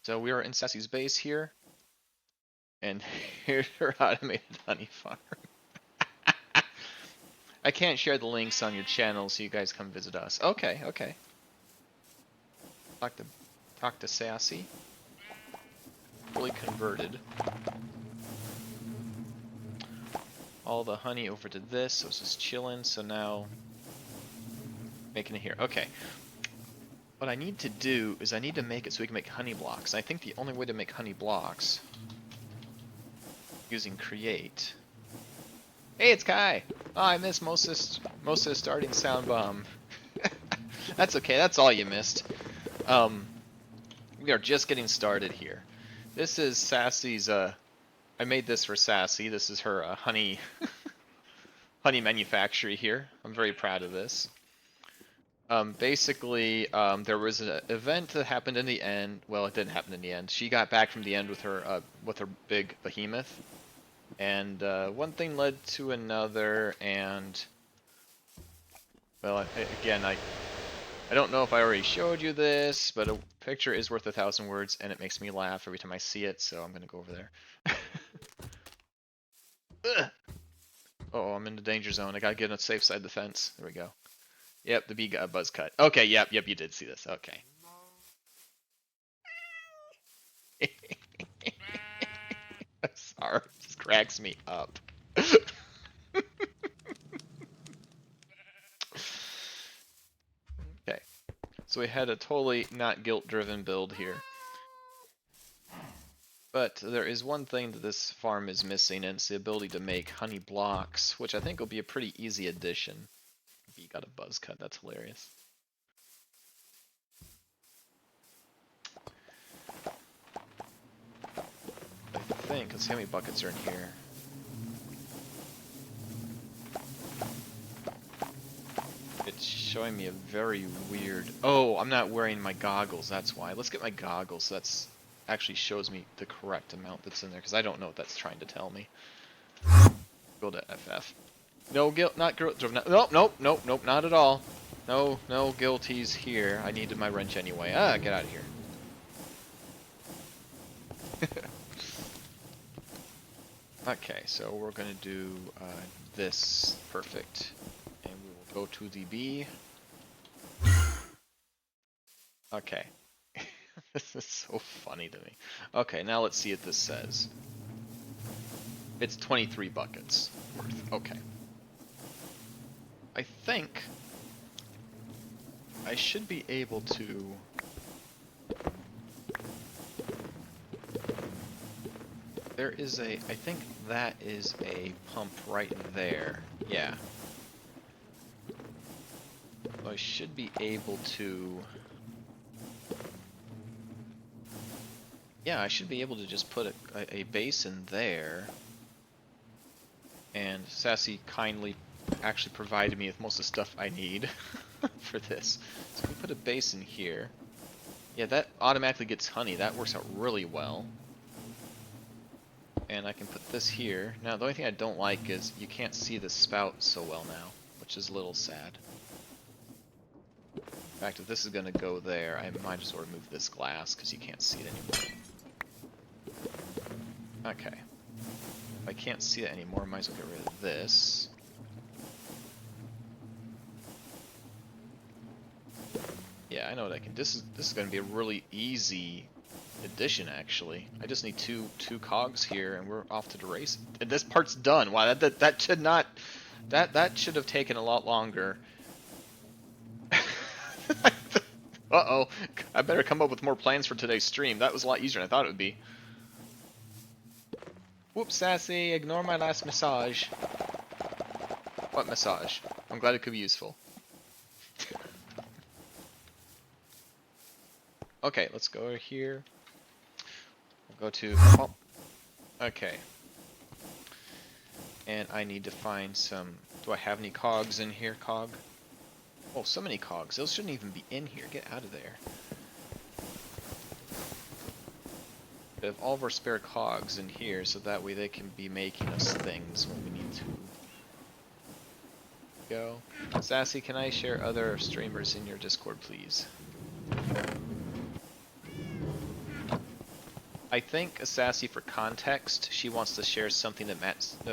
So we are in Sassy's base here, and here's her automated honey farm. I can't share the links on your channel, so you guys come visit us. Okay, okay. Talk to Sassy. Fully converted. All the honey over to this, so it's just chilling. So now making it here. Okay. What I need to do is I need to make it so we can make honey blocks. I think the only way to make honey blocks using create. Hey, it's Kai. Oh, I missed most of the starting sound bomb. That's okay. That's all you missed. We are just getting started here. This is Sassy's. I made this for Sassy. This is her honey honey manufactory here. I'm very proud of this. Basically, there was an event that happened in the end. Well, it didn't happen in the end. She got back from the end with her big behemoth, and one thing led to another. And well, I don't know if I already showed you this, but a picture is worth 1,000 words, and it makes me laugh every time I see it. So I'm gonna go over there. Oh, I'm in the danger zone. I gotta get on the safe side of the fence. There we go. Yep, the bee got a buzz cut. Okay, yep, you did see this. Okay. Sorry, it just cracks me up. Okay, so we had a totally not guilt-driven build here. But there is one thing that this farm is missing, and it's the ability to make honey blocks, which I think will be a pretty easy addition. Bee got a buzz cut, that's hilarious. I think, let's see how many buckets are in here. It's showing me a very weird... Oh, I'm not wearing my goggles, that's why. Let's get my goggles, so that's actually shows me the correct amount that's in there, because I don't know what that's trying to tell me. Go to FF. No guilt, not guilt. Nope, not at all. No guilties here. I needed my wrench anyway. Ah, get out of here. Okay, so we're gonna do this. Perfect. And we will go to the B. Okay. This is so funny to me. Okay, now let's see what this says. It's 23 buckets worth. Okay. I think I should be able to... There is a... I think that is a pump right there. Yeah. So I should be able to... Yeah, I should be able to just put a basin there. And Sassy kindly actually provided me with most of the stuff I need for this. So we put a basin here. Yeah, that automatically gets honey. That works out really well. And I can put this here. Now, the only thing I don't like is you can't see the spout so well now, which is a little sad. In fact, if this is going to go there, I might as well remove this glass because you can't see it anymore. Okay. If I can't see it anymore, I might as well get rid of this. Yeah, I know what I can. This is going to be a really easy addition, actually. I just need two cogs here, and we're off to the race. And this part's done. Wow, that should not. That should have taken a lot longer. Uh-oh. I better come up with more plans for today's stream. That was a lot easier than I thought it would be. Whoops, Sassy, ignore my last massage. What massage? I'm glad it could be useful. Okay, let's go over here. We'll go to... Oh. Okay. And I need to find some... Do I have any cogs in here, cog? Oh, so many cogs. Those shouldn't even be in here. Get out of there. We have all of our spare cogs in here, so that way they can be making us things when we need to. Go. Sassy, can I share other streamers in your Discord, please? I think Sassy, for context, she wants to share something that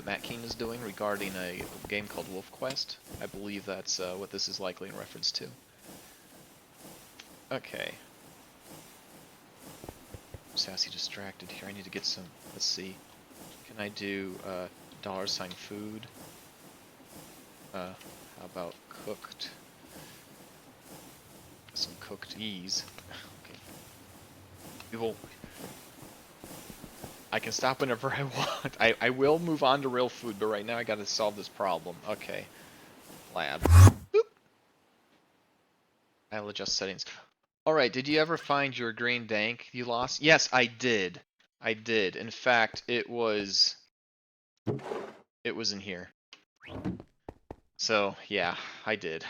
Matt King is doing regarding a game called Wolf Quest. I believe that's what this is likely in reference to. Okay. Sassy distracted here. I need to get some. Let's see. Can I do $food? How about cooked? Some cooked ease. Okay. People. I can stop whenever I want. I will move on to real food, but right now I gotta solve this problem. Okay. Lab. Boop. I'll adjust settings. Alright, did you ever find your green dank you lost? Yes, I did. I did. In fact, it was in here. So, yeah, I did.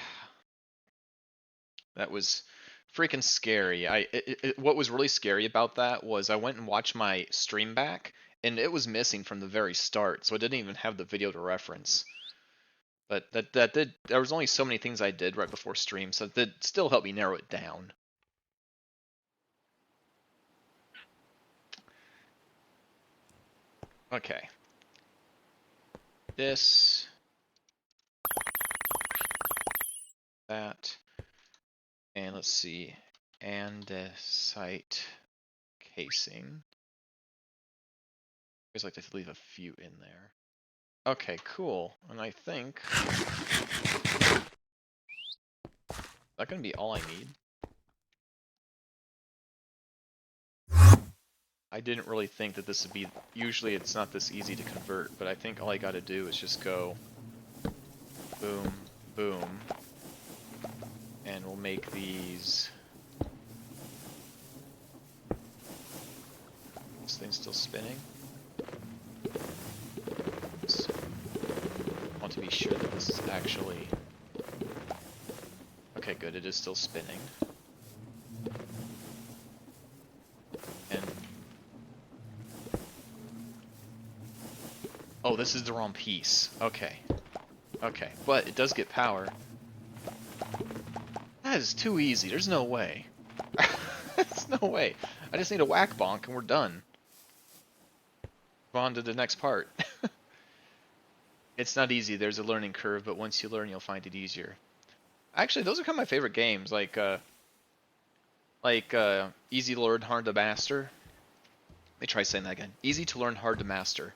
That was freaking scary. What was really scary about that was I went and watched my stream back, and it was missing from the very start, so I didn't even have the video to reference. But there was only so many things I did right before stream, so that did still help me narrow it down. Okay. This. That. And let's see. Andesite casing. I always like to leave a few in there. Okay, cool. And I think that gonna be all I need. I didn't really think that this would be. Usually it's not this easy to convert, but I think all I gotta do is just go boom, boom, and we'll make these. This thing's still spinning. I want to be sure that this is actually. Okay, good. It is still spinning. And oh, this is the wrong piece. Okay. Okay, but it does get power. That is too easy. There's no way. There's no way. I just need a whack bonk and we're done. Move on to the next part. It's not easy. There's a learning curve, but once you learn, you'll find it easier. Actually, those are kind of my favorite games. Like easy to learn, hard to master. Let me try saying that again. Easy to learn, hard to master.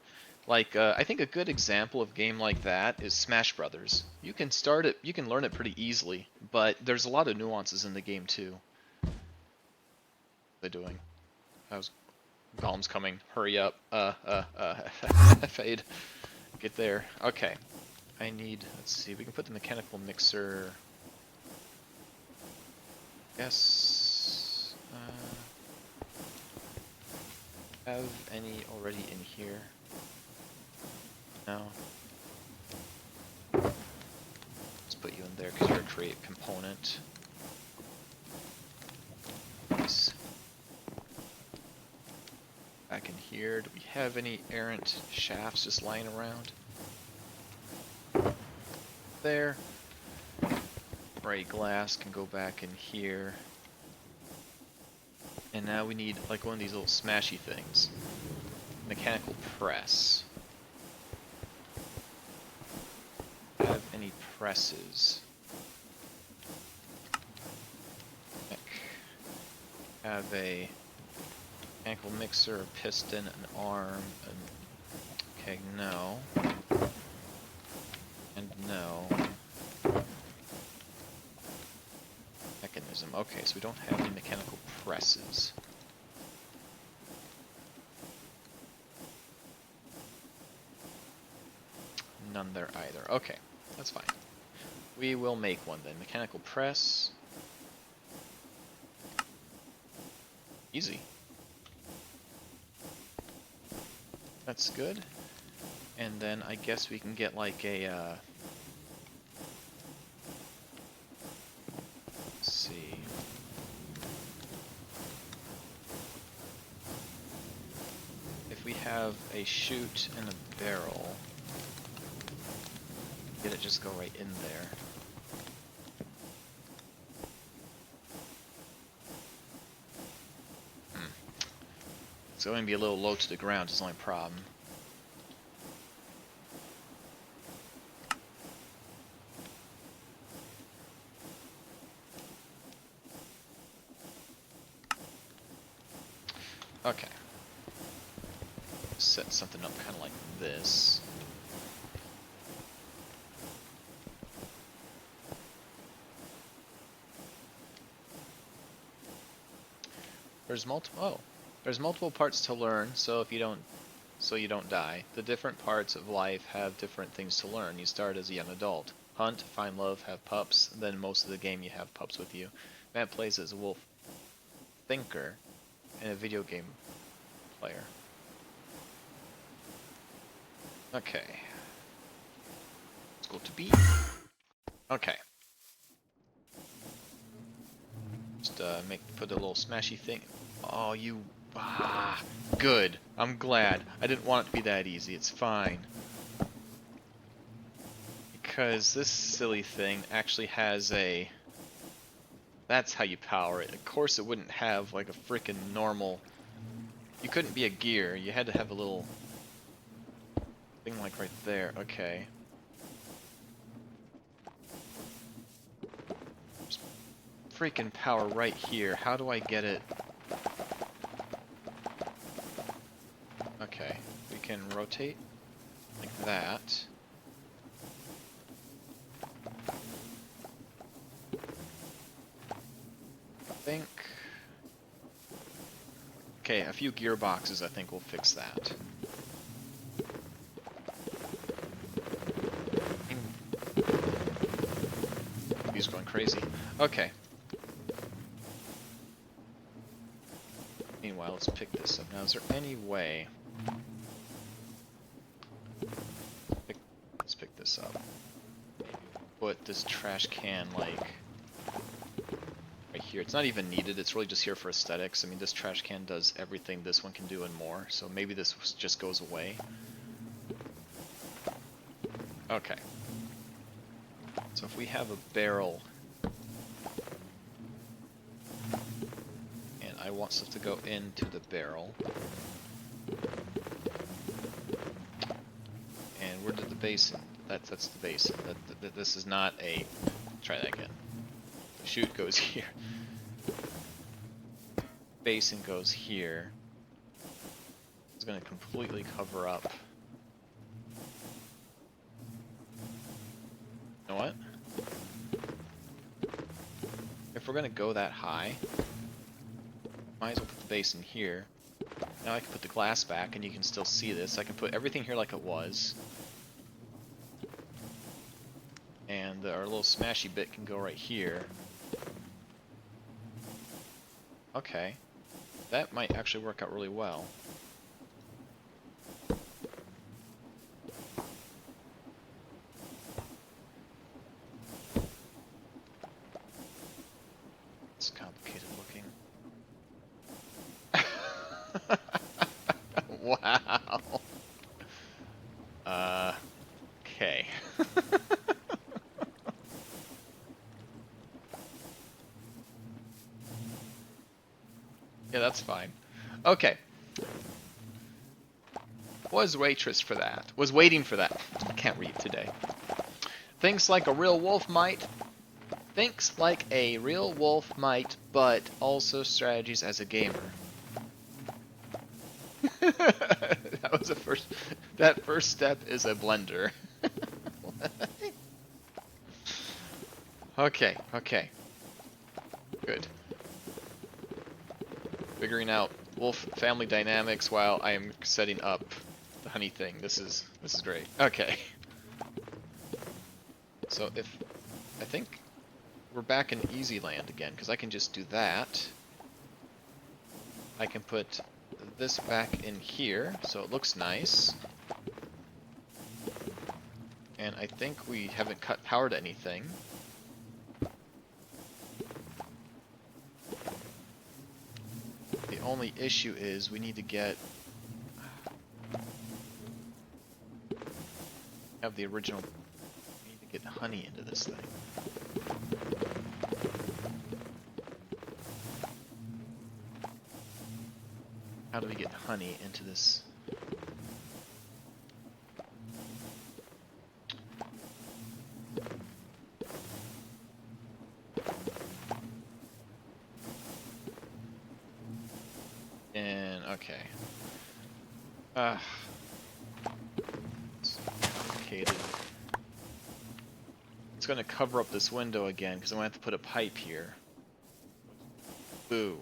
Like, I think a good example of a game like that is Smash Brothers. You can start it, you can learn it pretty easily, but there's a lot of nuances in the game too. What are they doing? How's Golem's coming? Hurry up. Fade. Get there. Okay. I need, let's see, we can put the mechanical mixer. Yes. Have any already in here? No. Let's put you in there because you're a create component. Nice. Back in here, do we have any errant shafts just lying around? There. Right, glass can go back in here. And now we need like one of these little smashy things. Mechanical press. Have any presses? Heck. Have a mechanical mixer, a piston, an arm, okay, no. And no. Mechanism. Okay, so we don't have any mechanical presses. None there either. Okay, that's fine. We will make one then. Mechanical press. Easy. That's good. And then I guess we can get like a, let's see. If we have a chute and a barrel, get it just go right in there. It's going to be a little low to the ground is the only problem. Okay. Set something up kind of like this. There's multiple parts to learn, so you don't die. The different parts of life have different things to learn. You start as a young adult. Hunt, find love, have pups, then most of the game you have pups with you. Matt plays as a wolf thinker and a video game player. Okay. Let's go to B. Okay. Just put a little smashy thing. Oh, you... Ah, good. I'm glad. I didn't want it to be that easy. It's fine. Because this silly thing actually has a... That's how you power it. Of course it wouldn't have like a freaking normal... You couldn't be a gear. You had to have a little thing like right there. Okay. Just freaking power right here. How do I get it? Okay. We can rotate like that. Think. Okay, a few gearboxes I think will fix that. He's going crazy. Okay. Meanwhile, let's pick this up. Now, is there any way... Let's pick this up. Put this trash can, like... right here. It's not even needed, it's really just here for aesthetics. I mean, this trash can does everything this one can do and more, so maybe this just goes away. Okay. So if we have a barrel, and I want stuff to go into the barrel, and where did the basin? That's the basin. This is not a... Try that again. The chute goes here. Basin goes here. It's going to completely cover up. You know what? If we're going to go that high, might as well put the basin here. Now I can put the glass back and you can still see this. I can put everything here like it was. And our little smashy bit can go right here. Okay. That might actually work out really well. It's complicated looking. Wow. Okay. Yeah, that's fine. Okay. Was waitress for that. Was waiting for that. I can't read today. Thinks like a real wolf might. Thinks like a real wolf might, but also strategies as a gamer. That was the first. That first step is a blender. Okay, okay. Good. Figuring out wolf family dynamics while I am setting up the honey thing. This is great. Okay. So if I think we're back in easy land again, because I can just do that. I can put this back in here so it looks nice. And I think we haven't cut power to anything. The only issue is we need to have the original. We need to get honey into this thing. How do we get honey into this? And okay. It's complicated. It's gonna cover up this window again because I'm gonna have to put a pipe here. Boo.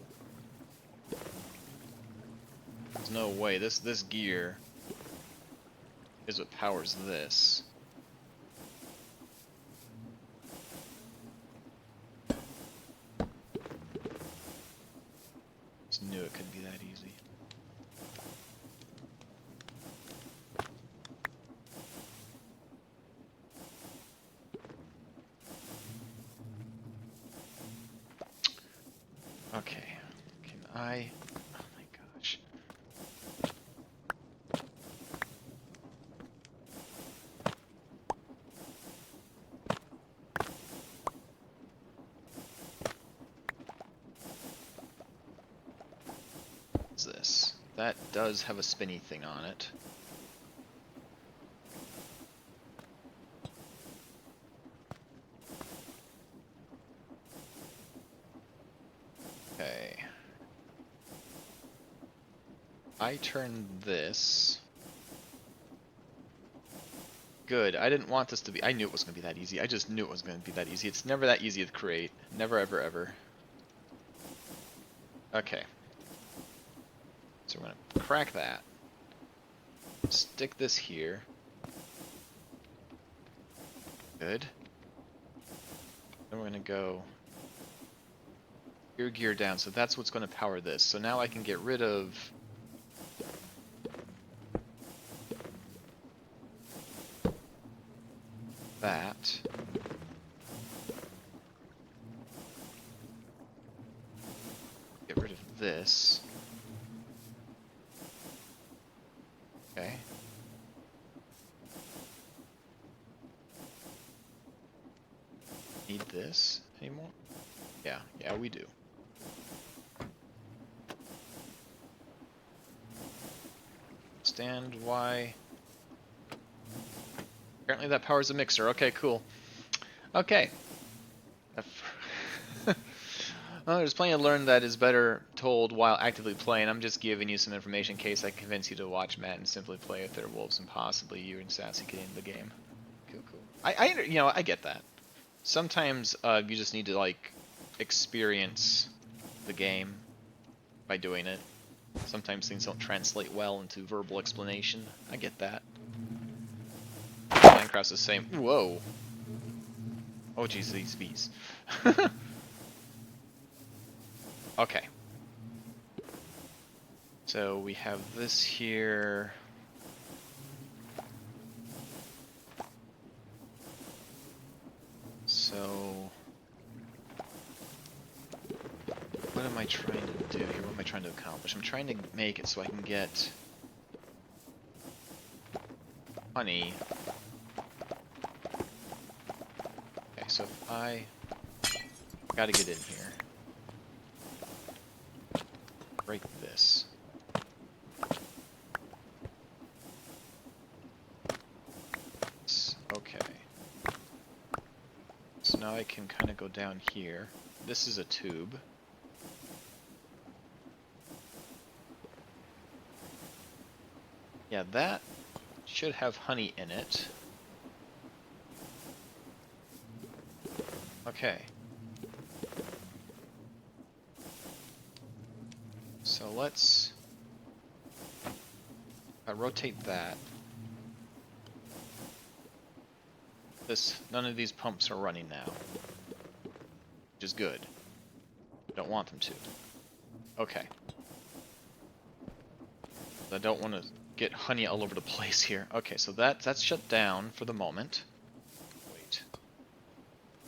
There's no way. This gear is what powers this. Just knew it couldn't be that easy. Okay. Can I... Oh my gosh. What's this? That does have a spinny thing on it. Okay. I turn this. Good. I didn't want this to be... I knew it was going to be that easy. I just knew it was going to be that easy. It's never that easy to create. Never, ever, ever. Okay. So we're going to crack that. Stick this here. Good. Then we're going to go... gear down. So that's what's going to power this. So now I can get rid of... that. Get rid of this. Okay. Need this anymore? Yeah, we do. Stand Y. Apparently that powers a mixer. Okay, cool. Okay. Well, there's plenty to learn that is better told while actively playing. I'm just giving you some information in case I convince you to watch Matt and simply play with their wolves and possibly you and Sassy get into the game. Cool. You know, I get that. Sometimes you just need to like experience the game by doing it. Sometimes things don't translate well into verbal explanation. I get that. Minecraft's the same. Whoa. Oh jeez, these bees. Okay. So we have this here. So what am I trying to do here? What am I trying to accomplish? I'm trying to make it so I can get honey. Okay, so if I gotta get in here. Break this. Okay. So now I can kind of go down here. This is a tube. Yeah, that should have honey in it. Okay. So let's rotate that. None of these pumps are running now, which is good. Don't want them to. Okay. I don't want to get honey all over the place here. Okay, so that's shut down for the moment. Wait.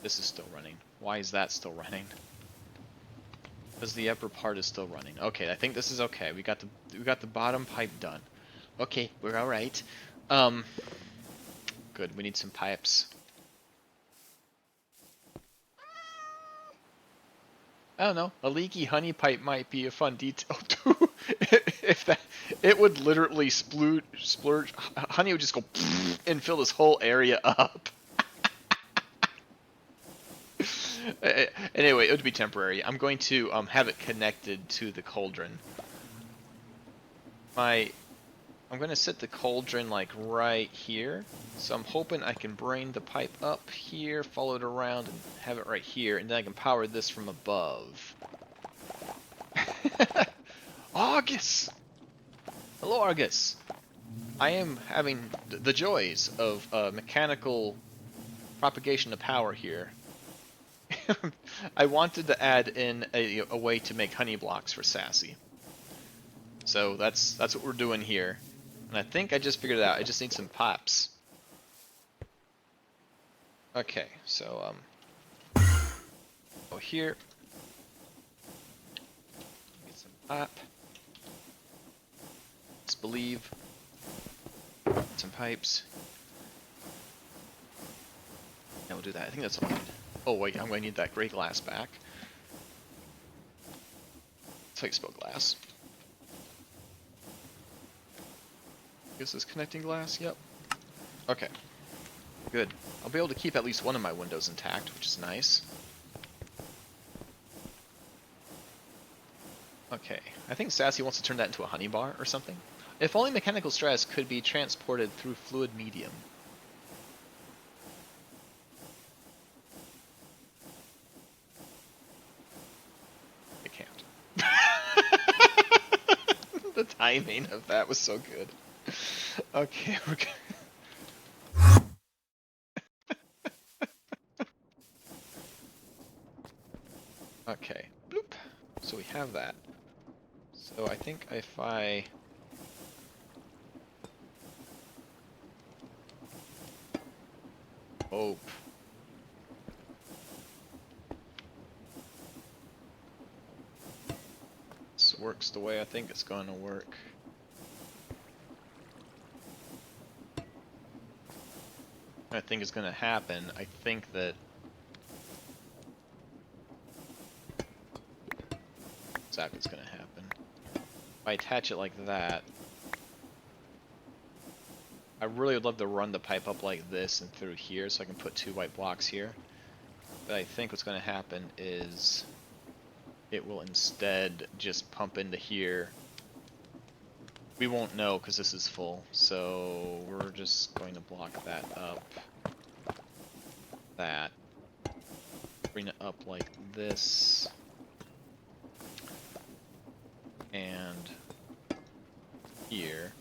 This is still running. Why is that still running? Because the upper part is still running. Okay, I think this is okay. We got the bottom pipe done. Okay, we're all right. Good. We need some pipes. I don't know. A leaky honey pipe might be a fun detail too. If that, it would literally splurge. Honey would just go and fill this whole area up. Anyway, it would be temporary. I'm going to have it connected to the cauldron. I'm going to set the cauldron like right here. So I'm hoping I can bring the pipe up here, follow it around, and have it right here, and then I can power this from above. Argus! Hello, Argus. I am having the joys of mechanical propagation of power here. I wanted to add in a way to make honey blocks for Sassy. So that's what we're doing here. And I think I just figured it out. I just need some pops. Okay, so go here. Get some pop. Let's believe. Some pipes. Yeah, we'll do that. I think that's all I need. Oh wait, I'm going to need that gray glass back. Fake spill glass. Is this connecting glass? Yep. Okay. Good. I'll be able to keep at least one of my windows intact, which is nice. Okay. I think Sassy wants to turn that into a honey bar or something. If only mechanical stress could be transported through fluid medium. It can't. The timing of that was so good. Okay, we're good. Okay, bloop. So we have that. So I think if I... hope. This works the way I think it's going to work. I think is going to happen. I think that exactly what's going to happen. If I attach it like that, I really would love to run the pipe up like this and through here so I can put 2 white blocks here. But I think what's going to happen is it will instead just pump into here. We won't know because this is full, so we're just going to block that up. That. Bring it up like this. And here.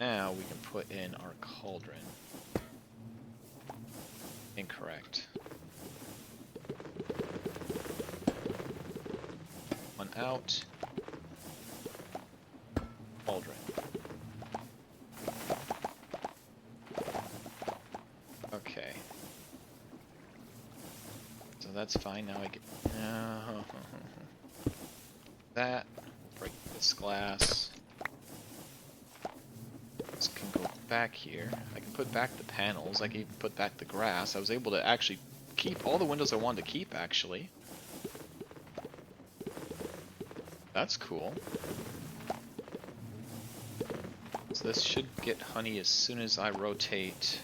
Now we can put in our cauldron. Incorrect. One out. Cauldron. Okay. So that's fine. Now I get that. Break this glass. This can go back here. I can put back the panels. I can even put back the grass. I was able to actually keep all the windows I wanted to keep, actually. That's cool. So this should get honey as soon as I rotate.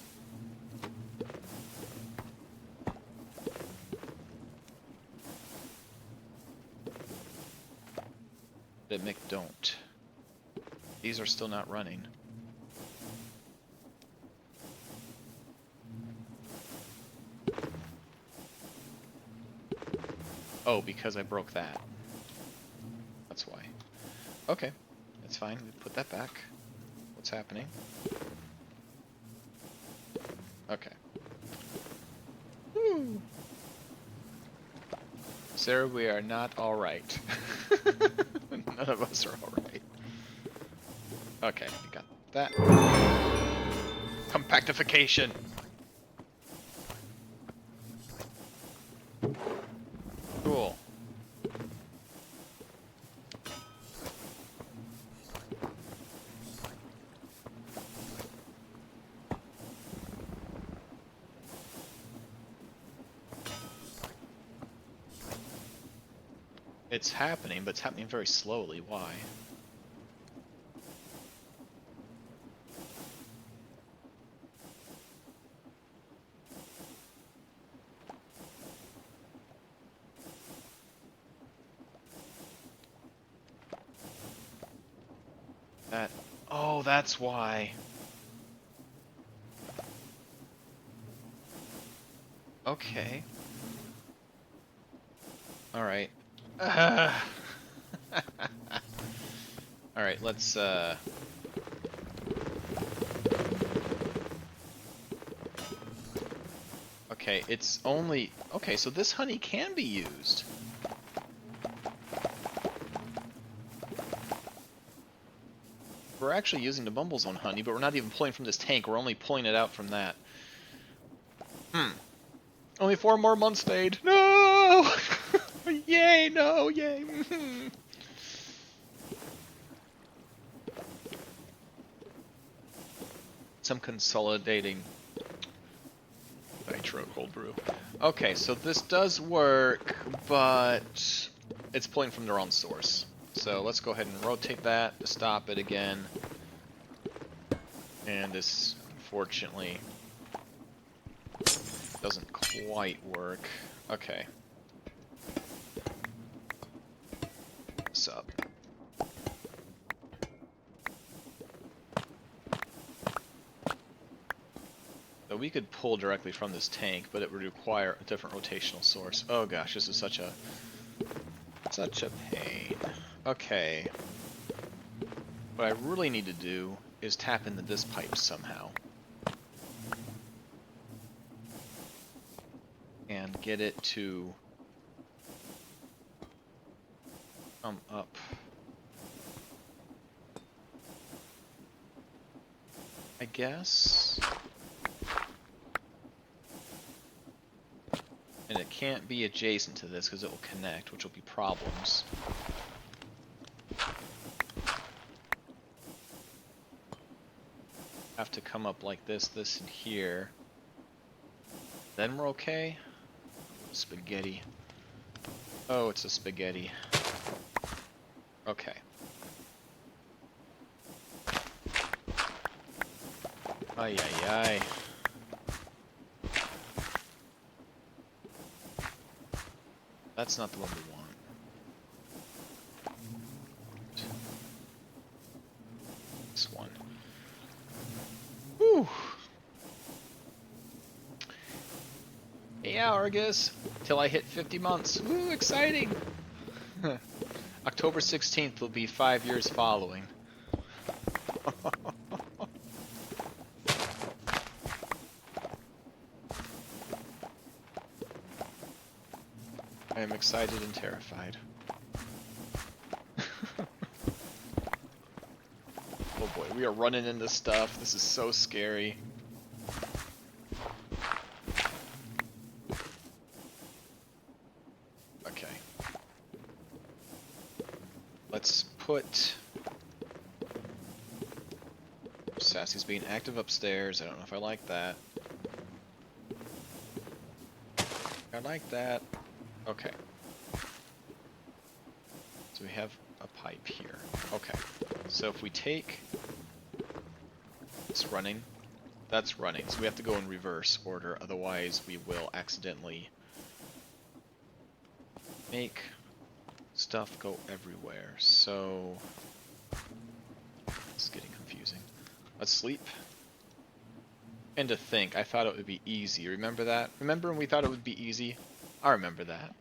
But Mick don't. These are still not running. Oh, because I broke that. That's why. Okay, that's fine. We put that back. What's happening? Okay. Woo. Sarah, we are not alright. None of us are alright. Okay, we got that. Compactification! Cool. it's happening, but it's happening very slowly. Why? That... Oh, that's why. Okay. Alright. Alright, let's, Okay, it's only... Okay, so this honey can be used. We're actually using the Bumble's own honey, but we're not even pulling from this tank. We're only pulling it out from that. Only 4 more months, Fade. No! Yay, no, yay. Some consolidating nitro cold brew. Okay, so this does work, but it's pulling from the wrong source. So let's go ahead and rotate that to stop it again. And this, unfortunately, doesn't quite work. Okay. What's up? So we could pull directly from this tank, but it would require a different rotational source. Oh gosh, this is such a pain. Okay. What I really need to do is tap into this pipe somehow. And get it to come up. I guess. And it can't be adjacent to this because it will connect, which will be problems. Have to come up like this, and here. Then we're okay. Spaghetti. Oh, it's a spaghetti. Okay. Ay, ay, ay. That's not the one we want. This one. Whew. Yeah, Argus. Till I hit 50 months. Woo, exciting! October 16th will be 5 years following. I am excited and terrified. Oh boy, we are running into stuff. This is so scary. Okay. Let's put... Sassy's being active upstairs. I don't know if I like that. I like that. Okay. So we have a pipe here. Okay. So if we take... It's running. That's running. So we have to go in reverse order, otherwise we will accidentally make stuff go everywhere. So... It's getting confusing. Let's sleep. And to think, I thought it would be easy. Remember that? Remember when we thought it would be easy? I remember that.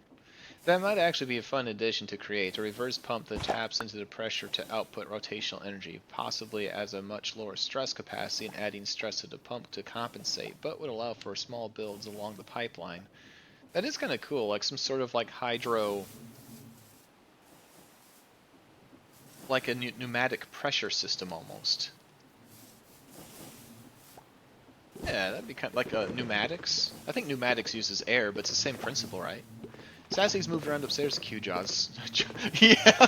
That might actually be a fun addition to create, a reverse pump that taps into the pressure to output rotational energy, possibly as a much lower stress capacity and adding stress to the pump to compensate, but would allow for small builds along the pipeline. That is kind of cool, like some sort of like hydro... like a pneumatic pressure system almost. Yeah, that'd be kind of like pneumatics. I think pneumatics uses air, but it's the same principle, right? Sassy's moved around upstairs to Q Jaws. Yeah.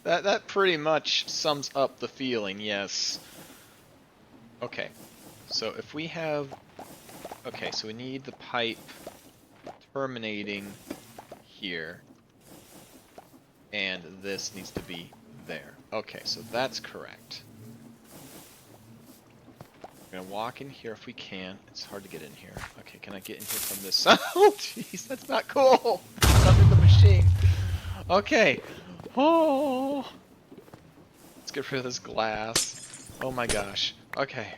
That pretty much sums up the feeling, yes. Okay. So if we have Okay, so we need the pipe terminating here. And this needs to be there. Okay, so that's correct. We're gonna walk in here if we can. It's hard to get in here. Okay, can I get in here from this side? Oh, jeez, that's not cool. I'm in the machine. Okay. Oh. Let's get rid of this glass. Oh my gosh. Okay.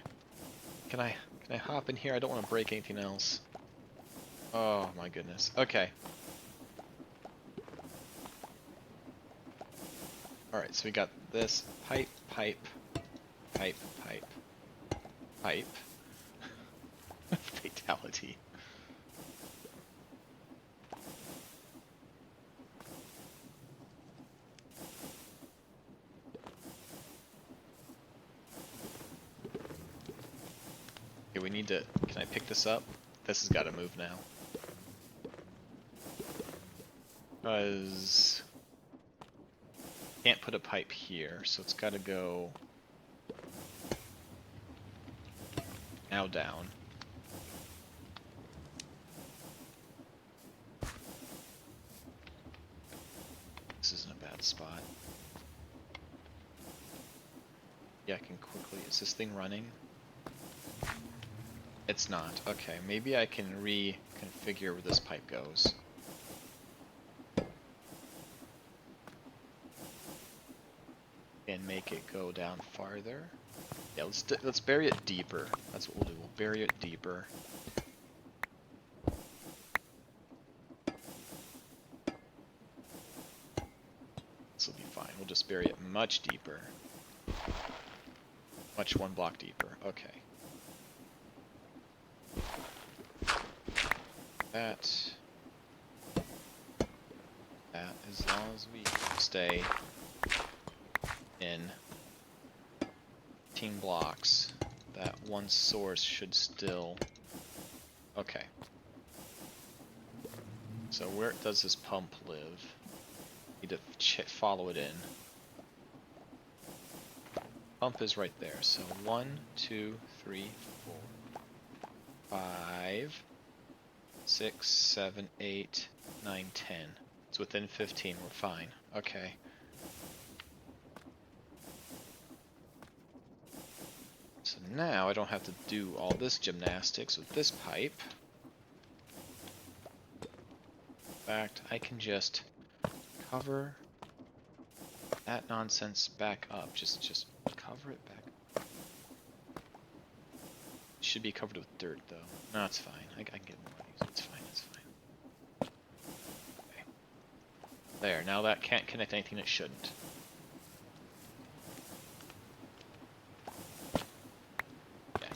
Can I hop in here? I don't want to break anything else. Oh my goodness. Okay. Alright, so we got this pipe, pipe, pipe, pipe, pipe. Fatality. Okay, we need to... Can I pick this up? This has got to move now. Because... Can't put a pipe here, so it's got to go... now down. This isn't a bad spot. Yeah, I can quickly... Is this thing running? It's not. Okay, maybe I can reconfigure where this pipe goes. And make it go down farther. Yeah, let's bury it deeper. That's what we'll do. We'll bury it deeper. This will be fine. We'll just bury it much deeper. Much one block deeper. Okay. That as long as we stay in 15 blocks, that one source should still... Okay. So where does this pump live? Need to follow it in. Pump is right there. So 1, 2, 3, 4, 5, 6, 7, 8, 9, 10. It's within 15. We're fine. Okay. So now I don't have to do all this gymnastics with this pipe. In fact, I can just cover that nonsense back up. Just cover it back. It should be covered with dirt, though. No, it's fine. I can get more of these. It's fine. It's fine. Okay. There. Now that can't connect anything it shouldn't.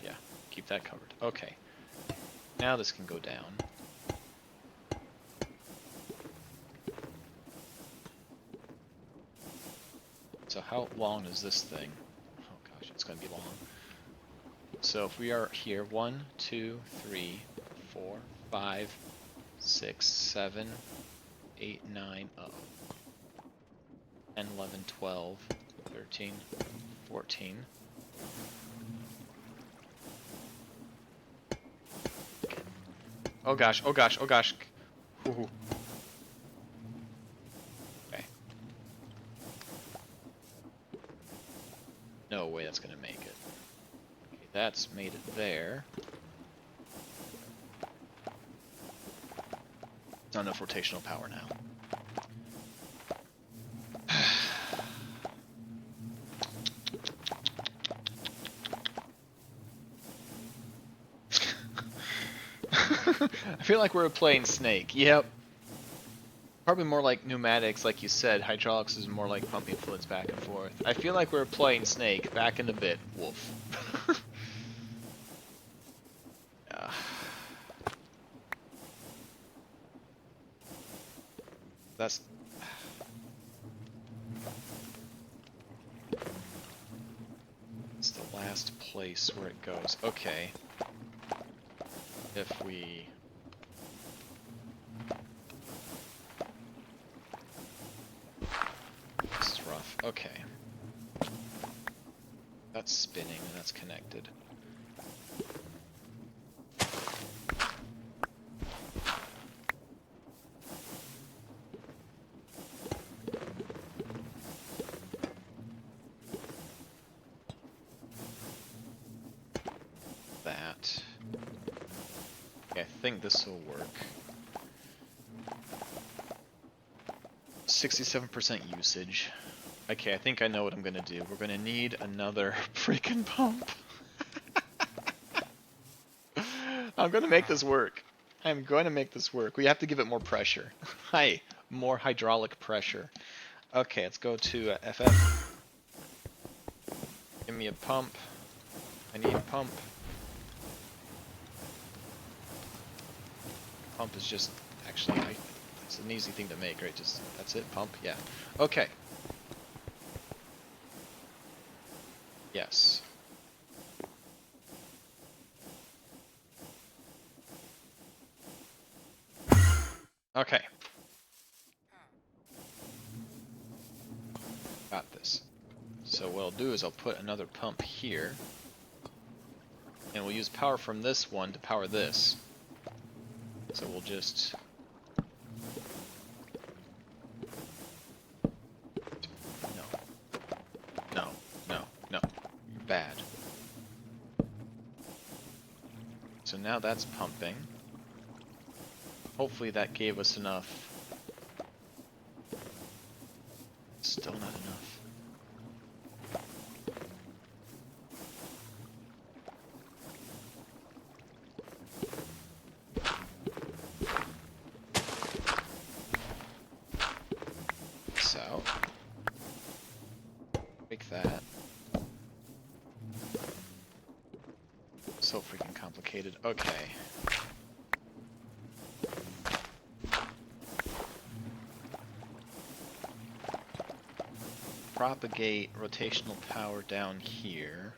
Yeah. Keep that covered. Okay. Now this can go down. So how long is this thing? Oh gosh, it's going to be long. So if we are here, 1, 2, 3, 4, 5, 6, 7, 8, 9, 10, 11, 12, 13, 14. Oh gosh, oh gosh, oh gosh. Ooh. Okay. No way that's gonna make it. Okay, that's made it there. Not enough rotational power now. I feel like we're playing Snake. Yep. Probably more like pneumatics, like you said. Hydraulics is more like pumping fluids back and forth. I feel like we're playing Snake. Back in a bit. Wolf. Yeah. That's... It's the last place where it goes. Okay. If we... This is rough. Okay. That's spinning and that's connected. I think this will work. 67% usage. Okay, I think I know what I'm gonna do. We're gonna need another freaking pump. I'm gonna make this work. I'm going to make this work. We have to give it more pressure. Hi, more hydraulic pressure. Okay, let's go to FF. Give me a pump. I need a pump. Pump is just, actually, it's an easy thing to make, right? Just, that's it, pump, yeah. Okay. Yes. Okay. Got this. So what I'll do is I'll put another pump here. And we'll use power from this one to power this. So we'll just... No. You're bad. So now that's pumping. Hopefully that gave us enough. Still not enough. So, break that. So freaking complicated. Okay. Propagate rotational power down here.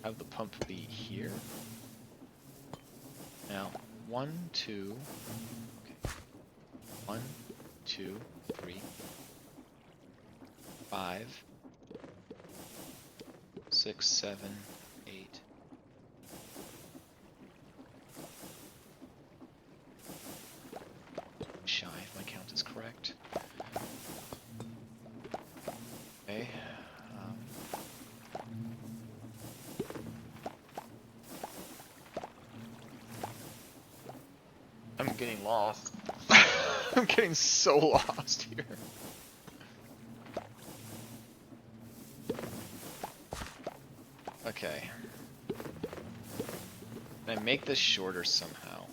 Have the pump be here. Now, 1, 2, okay. 1, 2, 3, 5, 6, 7, 8. Shy, if my count is correct. Okay. I'm getting lost. I'm getting so lost here. Okay. Can I make this shorter somehow?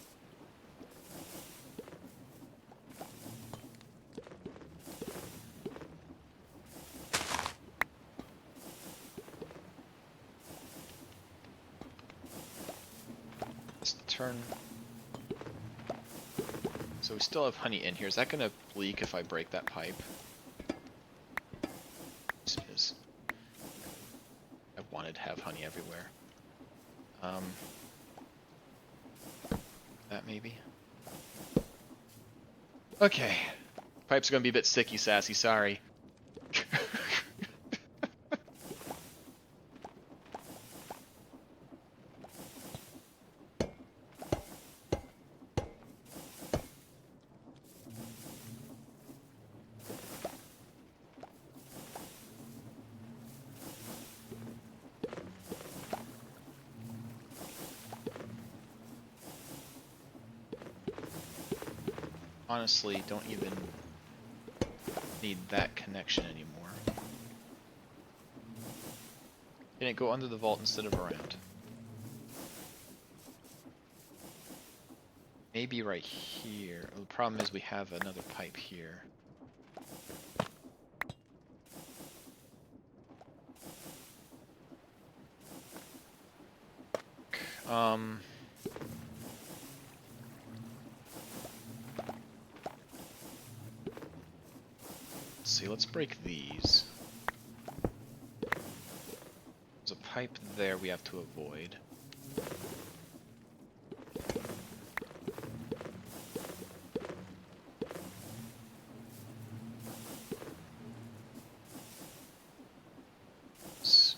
Let's turn... So we still have honey in here. Is that gonna leak if I break that pipe? Yes, it is. I wanted to have honey everywhere. That maybe? Okay. Pipe's gonna be a bit sticky, Sassy, sorry. Honestly, don't even need that connection anymore. Can it go under the vault instead of around? Maybe right here. The problem is we have another pipe here. Let's see, let's break these. There's a pipe there we have to avoid.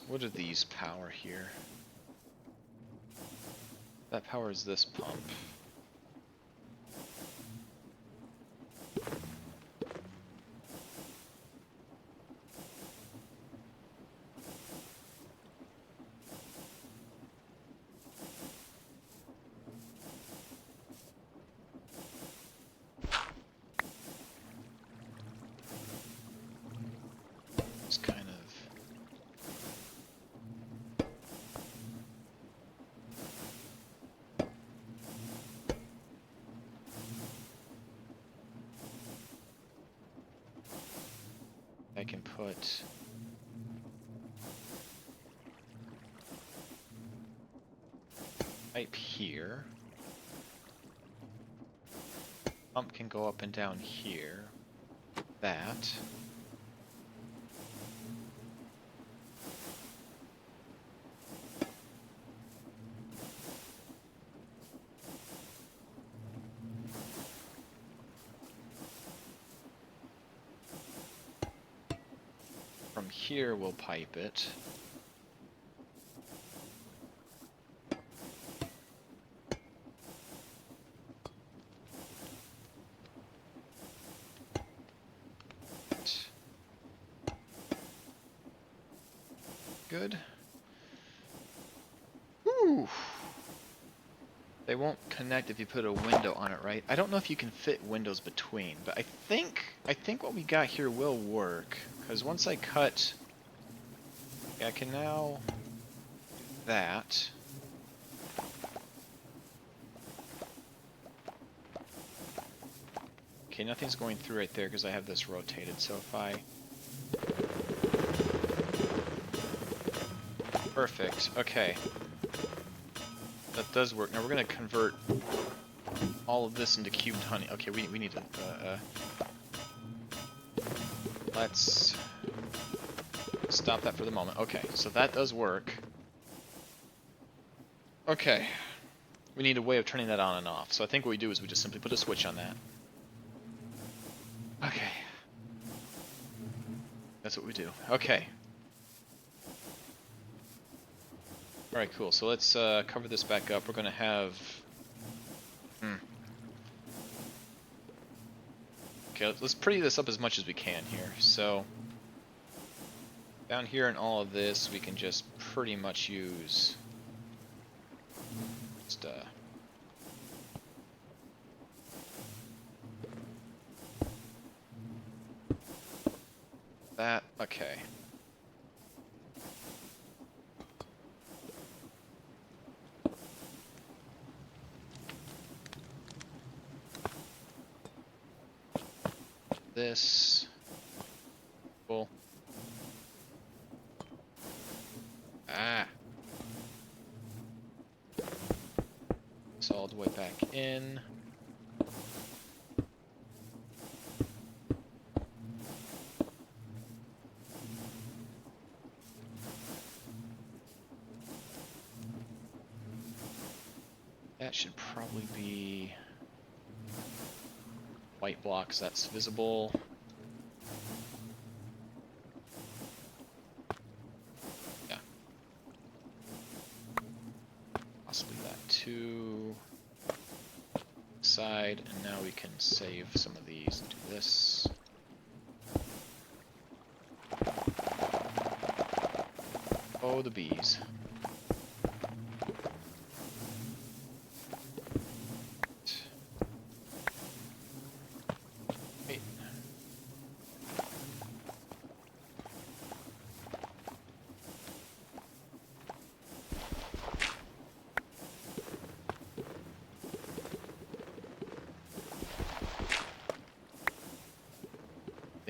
What do these power here? That powers this pump. put... pipe here. Pump can go up and down here. That. From here we'll pipe it. Good. Whew. They won't connect if you put a window on it, right? I don't know if you can fit windows between, but I think what we got here will work. Because once I cut, yeah, I can now do that. Okay, nothing's going through right there because I have this rotated. So if I... Perfect. Okay. That does work. Now we're going to convert all of this into cubed honey. Okay, we need to... let's stop that for the moment. Okay, so that does work. Okay. We need a way of turning that on and off. So I think what we do is we just simply put a switch on that. Okay. That's what we do. Okay. Alright, cool. So let's cover this back up. We're going to have... Okay, let's pretty this up as much as we can here. So, down here in all of this, we can just pretty much use... Just, that, okay. This. Cool. Ah. It's all the way back in. That should probably be white blocks that's visible. Yeah. Possibly that too. Side, and now we can save some of these and do this. Oh, the bees.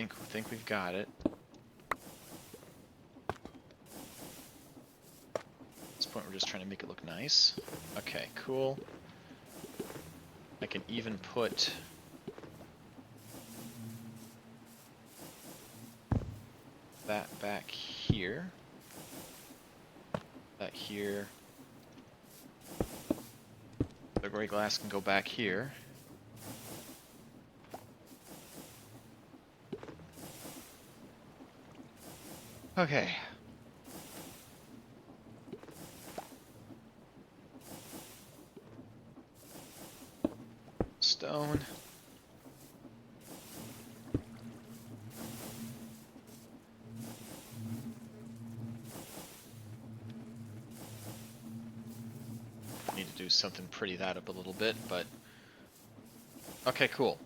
I think we've got it. At this point we're just trying to make it look nice. Okay, cool. I can even put that back here. That here. The gray glass can go back here. Okay. Stone. Need to do something pretty that up a little bit, but okay, cool.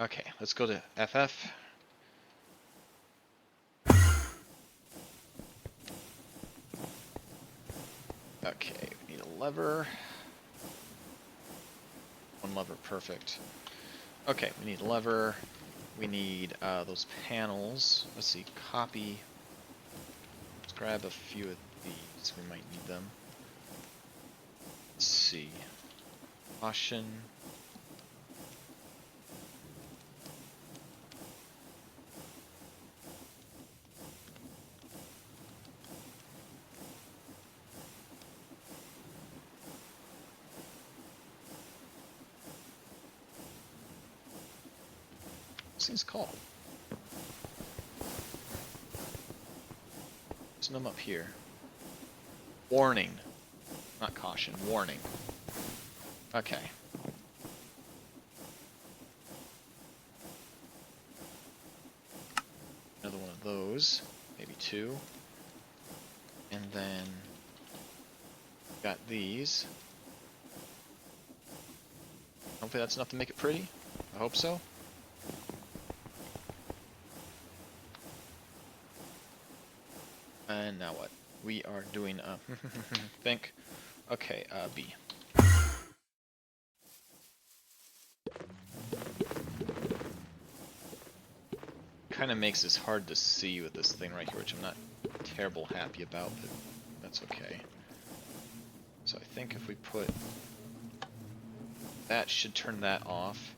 Okay, let's go to FF. Okay, we need a lever. One lever, perfect. Okay, we need lever. We need those panels. Let's see, copy. Let's grab a few of these. We might need them. Let's see. Caution. What's this called? There's none up here. Warning. Not caution, warning. Okay. Another one of those. Maybe two. And then got these. Hopefully that's enough to make it pretty. I hope so. And now what? We are doing think. Okay, B. Kind of makes this hard to see with this thing right here, which I'm not terrible happy about, but that's okay. So I think if we put that, should turn that off.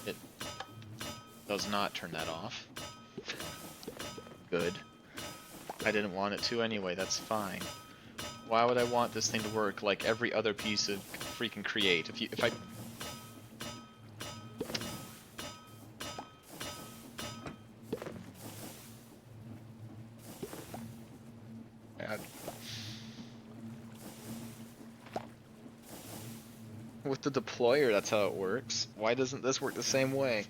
It does not turn that off. Good. I didn't want it to anyway, that's fine. Why would I want this thing to work like every other piece of freaking Create? If I... God. With the deployer, that's how it works. Why doesn't this work the same way?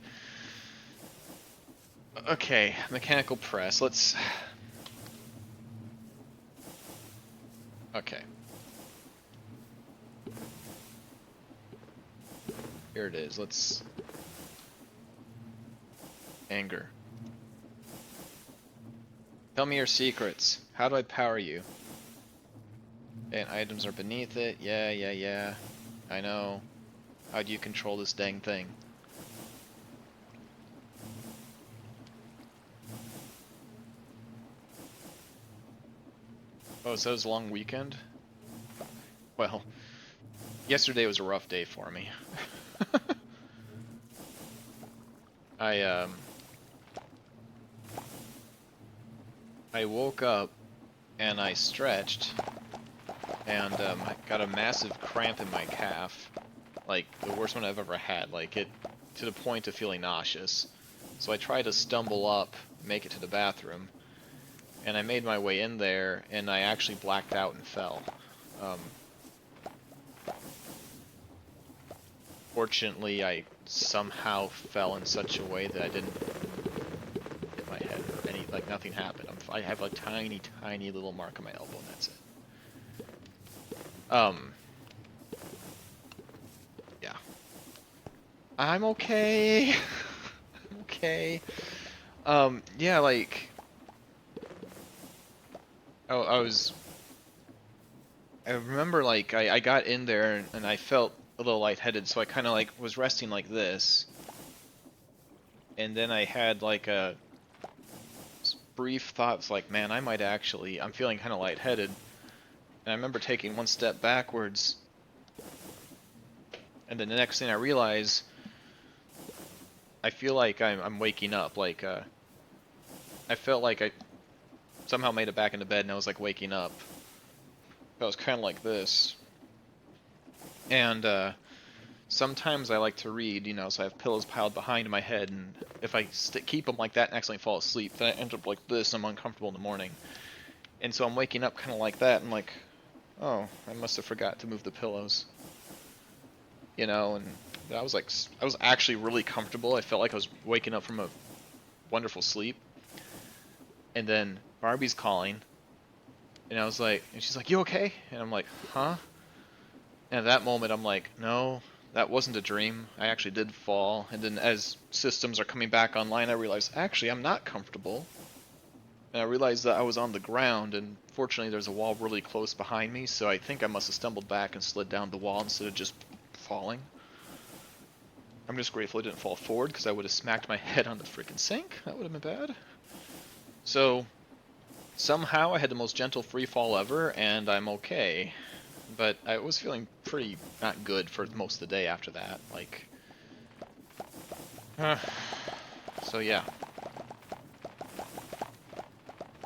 Okay, mechanical press, let's... Okay. Here it is. Let's... Anger. Tell me your secrets. How do I power you? And items are beneath it. Yeah. I know. How do you control this dang thing? Oh, so it was a long weekend? Well, yesterday was a rough day for me. I woke up and I stretched and I got a massive cramp in my calf, like the worst one I've ever had, like it to the point of feeling nauseous. So I tried to stumble up, make it to the bathroom, and I made my way in there and I actually blacked out and fell. Fortunately, I somehow fell in such a way that I didn't hit my head or any, like nothing happened. I have a tiny little mark on my elbow and that's it. Yeah. I'm okay. I'm okay. Yeah, like, I remember like I got in there and I felt a little lightheaded, so I kind of like was resting like this, and then I had like a brief thoughts like, man, I'm feeling kind of lightheaded, and I remember taking one step backwards, and then the next thing I realize, I feel like I'm waking up, like I felt like I somehow made it back into bed and I was like waking up. I was kind of like this. And sometimes I like to read, you know, so I have pillows piled behind my head, and if I keep them like that and accidentally fall asleep, then I end up like this and I'm uncomfortable in the morning. And so I'm waking up kind of like that, and like, oh, I must have forgot to move the pillows. You know, and I was actually really comfortable. I felt like I was waking up from a wonderful sleep. And then Barbie's calling, and I was like, and she's like, you okay? And I'm like, huh? And at that moment, I'm like, no, that wasn't a dream. I actually did fall. And then as systems are coming back online, I realized, actually, I'm not comfortable. And I realized that I was on the ground, and fortunately there's a wall really close behind me, so I think I must have stumbled back and slid down the wall instead of just falling. I'm just grateful I didn't fall forward, because I would have smacked my head on the freaking sink. That would have been bad. So, somehow I had the most gentle free fall ever, and I'm okay. But I was feeling pretty not good for most of the day after that. Like, so yeah.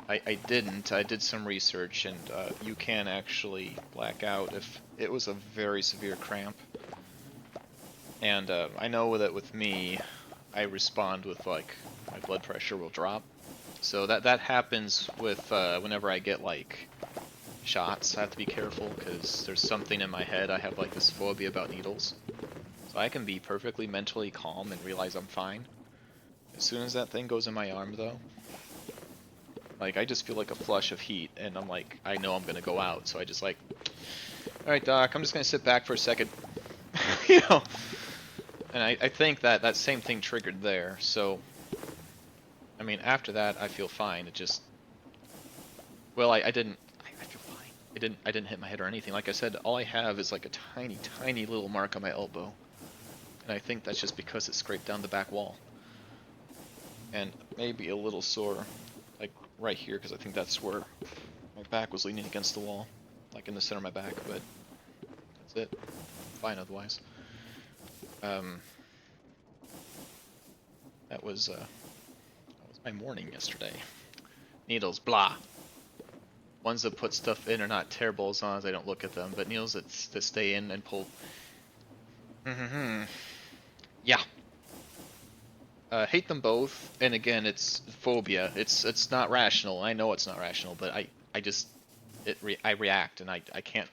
I didn't. I did some research, and you can actually black out if it was a very severe cramp. And I know that with me, I respond with, like, my blood pressure will drop. So that happens with whenever I get, like, shots. I have to be careful, because there's something in my head. I have, like, this phobia about needles. So I can be perfectly mentally calm and realize I'm fine. As soon as that thing goes in my arm, though, like, I just feel like a flush of heat, and I'm like, I know I'm gonna go out, so I just like, alright, Doc, I'm just gonna sit back for a second. You know? And I think that same thing triggered there, so, I mean, after that, I feel fine. It just, well, I didn't, I feel fine. I didn't hit my head or anything. Like I said, all I have is like a tiny, tiny little mark on my elbow. And I think that's just because it scraped down the back wall. And maybe a little sore, like right here, because I think that's where my back was leaning against the wall, like in the center of my back, but that's it. Fine otherwise. That was my morning yesterday. Needles, blah. Ones that put stuff in are not terrible as long as I don't look at them, but needles that stay in and pull. Yeah. Hate them both, and again, it's phobia. It's not rational. I know it's not rational, but I just I react, and I can't.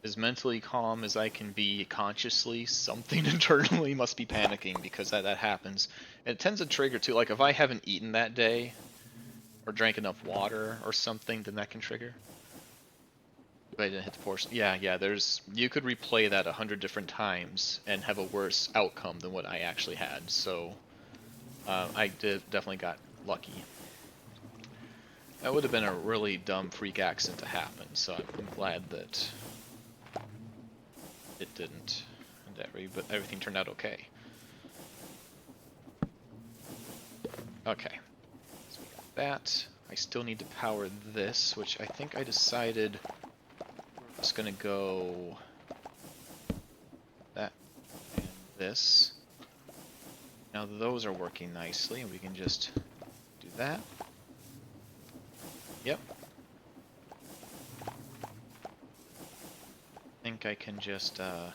As mentally calm as I can be consciously, something internally must be panicking, because that happens. And it tends to trigger too. Like if I haven't eaten that day, or drank enough water or something, then that can trigger. But I didn't hit the portion. Yeah. You could replay that 100 different times and have a worse outcome than what I actually had. So I definitely got lucky. That would have been a really dumb freak accident to happen. So I'm glad that it didn't, but everything turned out okay. Okay, so we got that. I still need to power this, which I think I decided we're just gonna go that and this. Now those are working nicely, and we can just do that. Yep. I think I can just, I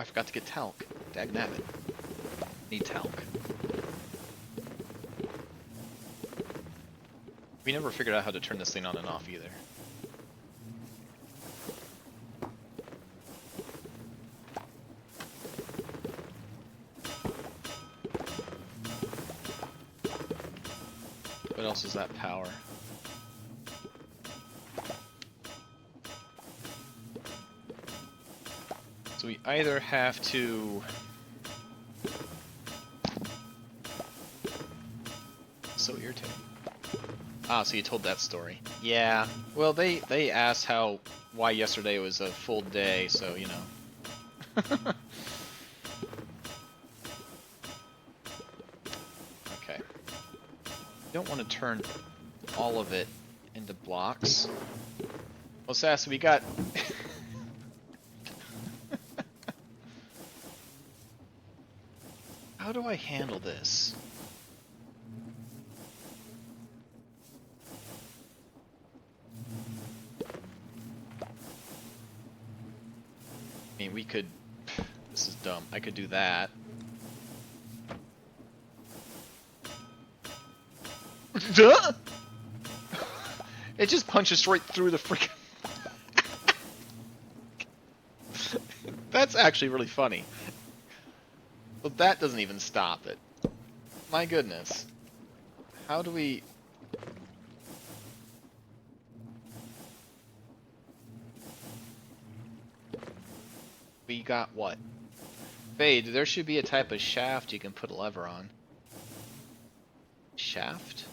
forgot to get talc. Dagnabbit. Need talc. We never figured out how to turn this thing on and off either. What else is that power? So we either have to... So irritating. Ah, so you told that story. Yeah. Well, they asked why yesterday was a full day, so you know. Okay. You don't want to turn all of it into blocks. Well, Sassy, we got... How do I handle this? I mean, we could... This is dumb. I could do that. It just punches straight through the freaking... That's actually really funny. But that doesn't even stop it. My goodness. How do we... We got what? Fade, there should be a type of shaft you can put a lever on. Shaft?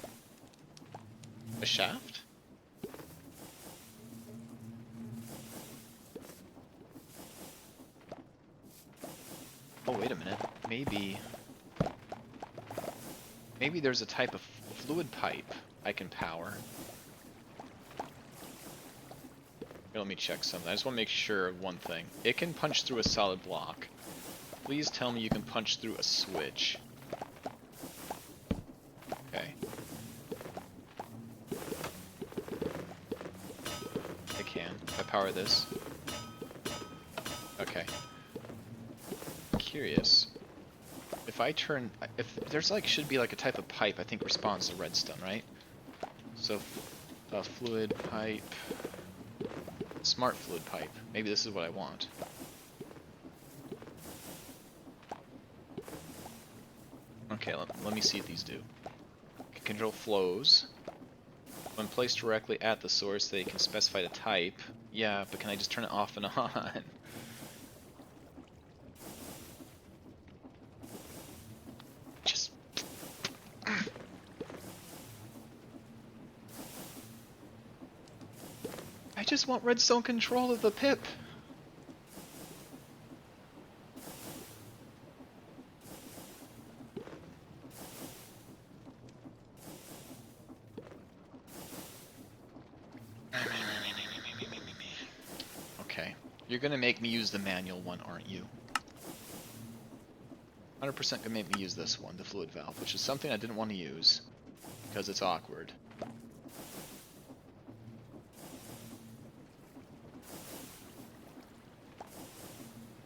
A shaft? Oh, wait a minute. Maybe there's a type of fluid pipe I can power. Here, let me check something. I just want to make sure of one thing. It can punch through a solid block. Please tell me you can punch through a switch. Okay. I can. If I power this. Okay. Curious. If I turn... If there's like, should be like a type of pipe I think responds to redstone, right? So, fluid pipe... Smart fluid pipe. Maybe this is what I want. Okay, let me see what these do. Can control flows. When placed directly at the source, they can specify the type. Yeah, but can I just turn it off and on? Just... I just want redstone control of the pip. Okay, you're gonna make me use the manual one, aren't you? 100% gonna make me use this one, the fluid valve, which is something I didn't want to use because it's awkward.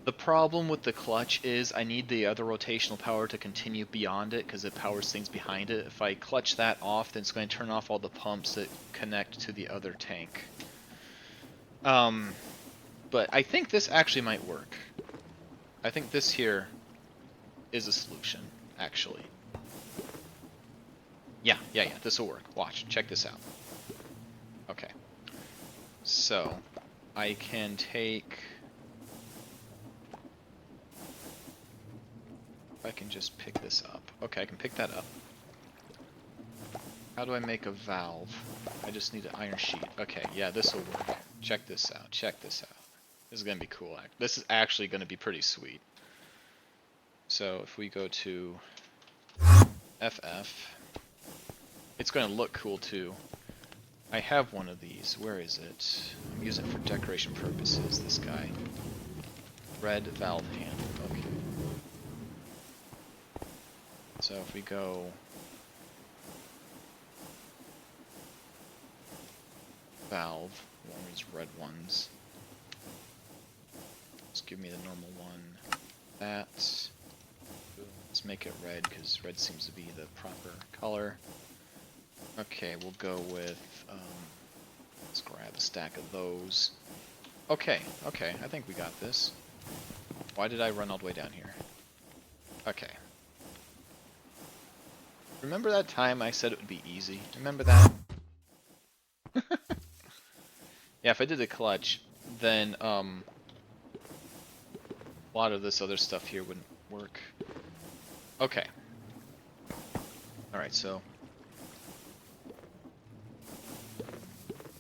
The problem with the clutch is I need the other rotational power to continue beyond it because it powers things behind it. If I clutch that off, then it's going to turn off all the pumps that connect to the other tank. But I think this actually might work. I think this here is a solution, actually. Yeah, this will work. Watch, check this out. Okay. So, I can take... I can just pick this up. Okay, I can pick that up. How do I make a valve? I just need an iron sheet. Okay, yeah, this will work. Check this out. Check this out. This is going to be cool. This is actually going to be pretty sweet. So if we go to FF, it's going to look cool too. I have one of these. Where is it? I'm using it for decoration purposes, this guy. Red valve handle. Okay. So if we go valve, one of these red ones. Just give me the normal one. That. Let's make it red because red seems to be the proper color. Okay, we'll go with, let's grab a stack of those. Okay, I think we got this. Why did I run all the way down here? Okay. Remember that time I said it would be easy? Remember that? Yeah, if I did a clutch, then a lot of this other stuff here wouldn't work. Okay. Alright, so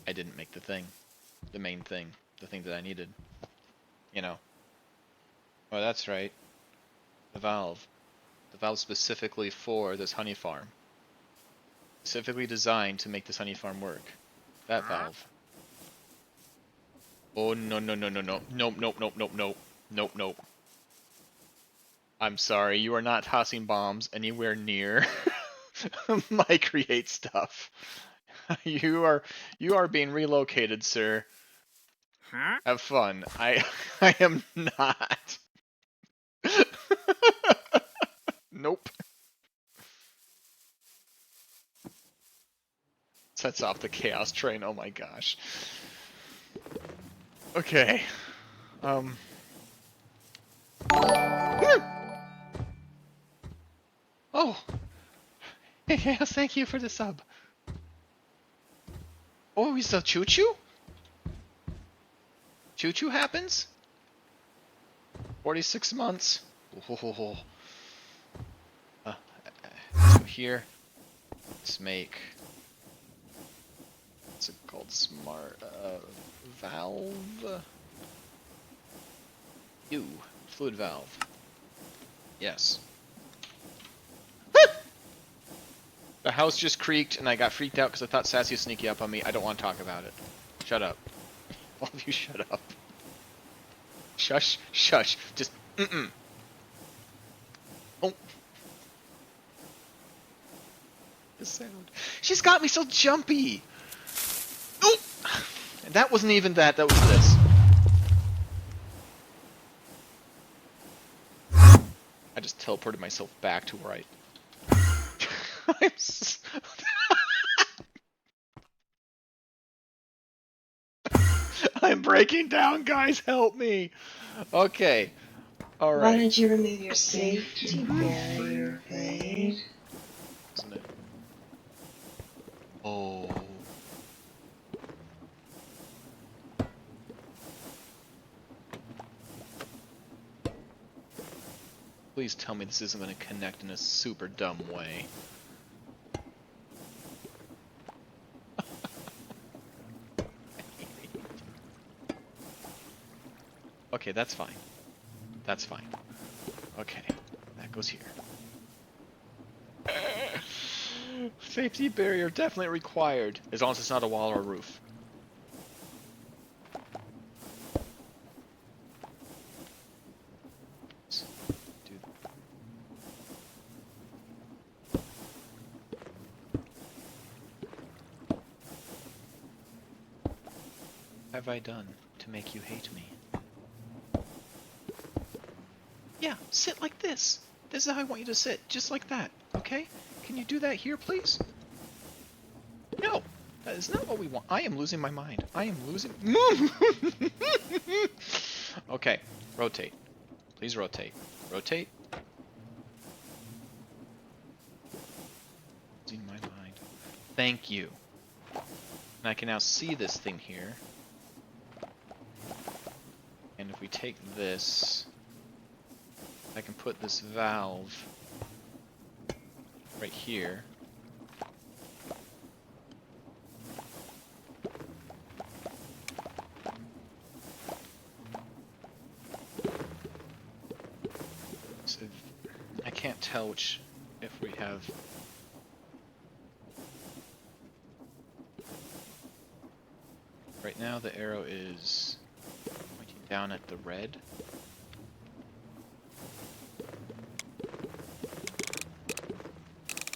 I didn't make the thing. The main thing. The thing that I needed. You know. Oh, that's right. The valve. The valve specifically for this honey farm. Specifically designed to make this honey farm work. That valve. Oh, no. Nope. I'm sorry, you are not tossing bombs anywhere near my create stuff. You are being relocated, sir. Huh? Have fun. I am not. Nope. Sets off the chaos train. Oh my gosh. Okay. Oh. Yes, thank you for the sub. Oh, he's a choo-choo? Choo-choo happens? 46 months. Oh. Let's go here. Let's make, what's it called? Smart valve? Fluid valve. Yes. The house just creaked and I got freaked out because I thought Sassy was sneaking up on me. I don't want to talk about it. Shut up. All of you shut up. Shush, shush. Just, Oh. The sound. She's got me so jumpy. Oh. And that wasn't even that was this. I just teleported myself back to where I'm breaking down, guys. Help me. Okay. All right. Why don't you remove your safety barrier, Fade? Isn't it? Oh. Please tell me this isn't going to connect in a super dumb way. Okay, that's fine. That's fine. Okay, that goes here. Safety barrier definitely required, as long as it's not a wall or a roof. What have I done to make you hate me? Yeah, sit like this. This is how I want you to sit, just like that, okay? Can you do that here, please? No, that is not what we want. I am losing my mind. I am losing... Okay, rotate. Please rotate. Rotate. Losing my mind. Thank you. And I can now see this thing here. And if we take this, I can put this valve right here. So I can't tell which, if we have... Right now the arrow is pointing down at the red.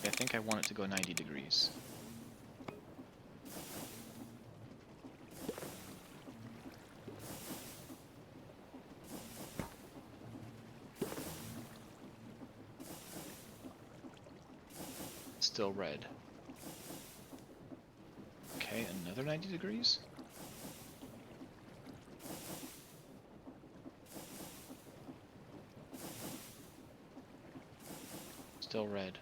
I think I want it to go 90 degrees. Still red. Okay, another 90 degrees? Still red.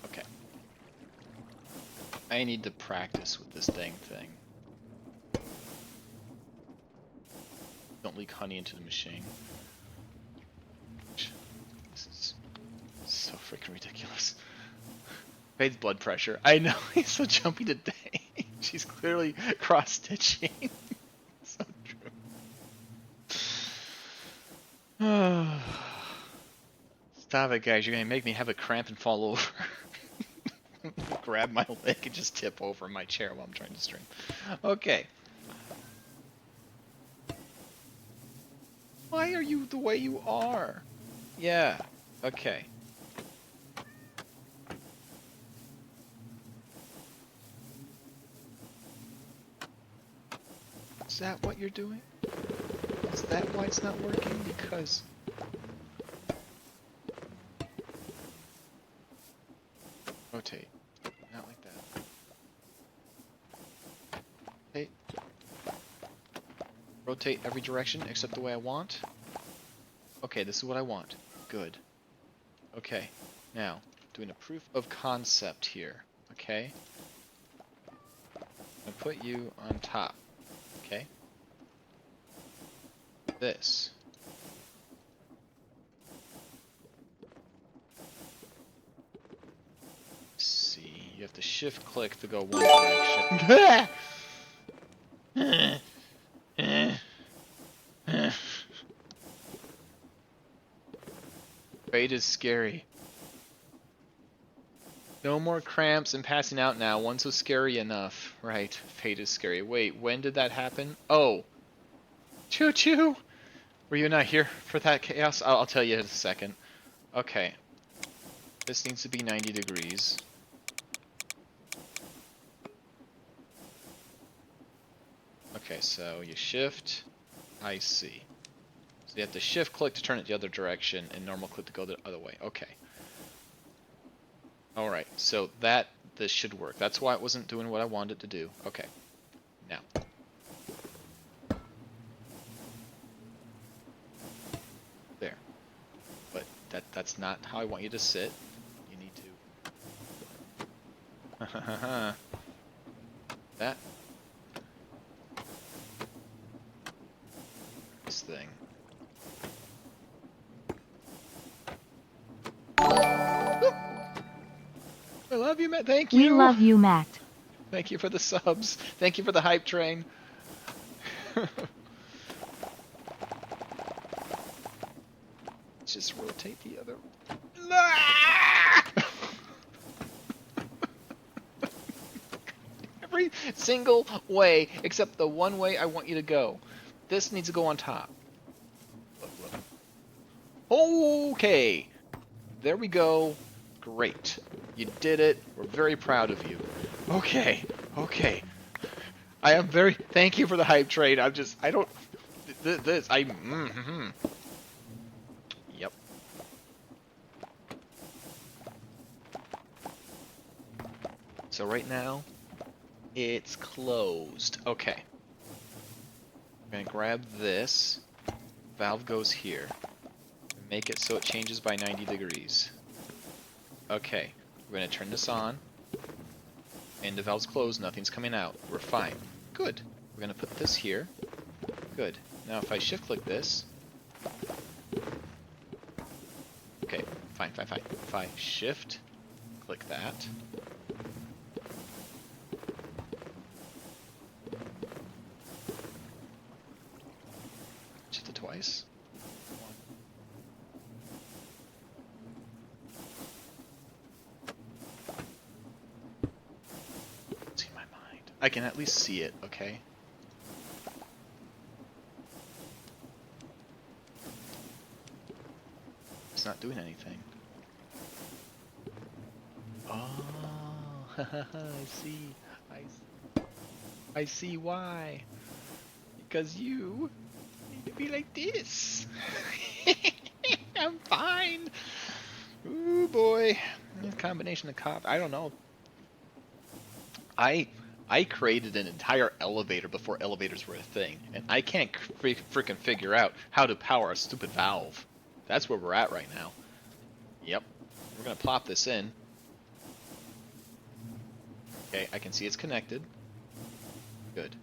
Okay. I need to practice with this dang thing. Don't leak honey into the machine. This is so freaking ridiculous. Fade's blood pressure. I know, he's so jumpy today. She's clearly cross-stitching. So true. Stop it, guys. You're gonna make me have a cramp and fall over. Grab my leg and just tip over my chair while I'm trying to stream. Okay. Why are you the way you are? Yeah. Okay. Is that what you're doing? Is that why it's not working? Because... Rotate. Not like that. Rotate. Rotate every direction except the way I want. Okay, this is what I want. Good. Okay. Now, doing a proof of concept here. Okay? I'm gonna put you on top. Okay? this. Let's see, you have to shift click to go one direction. Fate is scary. No more cramps and passing out now. One's was scary enough. Right, fate is scary. Wait, when did that happen? Oh. Choo choo! Were you not here for that chaos? I'll tell you in a second. Okay. This needs to be 90 degrees. Okay, so you shift. I see. So you have to shift click to turn it the other direction and normal click to go the other way. Okay. Alright, so this should work. That's why it wasn't doing what I wanted it to do. Okay. Now. There. But that's not how I want you to sit. You need to... that. This thing. I love you, Matt. Thank you. We love you, Matt. Thank you for the subs. Thank you for the hype train. Just rotate the other. Every single way except the one way I want you to go. This needs to go on top. Okay. There we go. Great. You did it. We're very proud of you. Okay. Okay. I am very... Thank you for the hype train. I don't... This... Yep. So right now, it's closed. Okay. I'm going to grab this. Valve goes here. Make it so it changes by 90 degrees. Okay. We're going to turn this on. And the valve's closed, nothing's coming out. We're fine. Good. We're going to put this here. Good. Now if I shift click this. Okay, fine. If I shift click that. Shift it twice. I can at least see it, okay? It's not doing anything. Oh, I see. I see why. Because you need to be like this. I'm fine. Ooh boy. Combination of cop. I don't know. I created an entire elevator before elevators were a thing, and I can't freaking figure out how to power a stupid valve. That's where we're at right now. Yep. We're gonna plop this in. Okay, I can see it's connected. Good.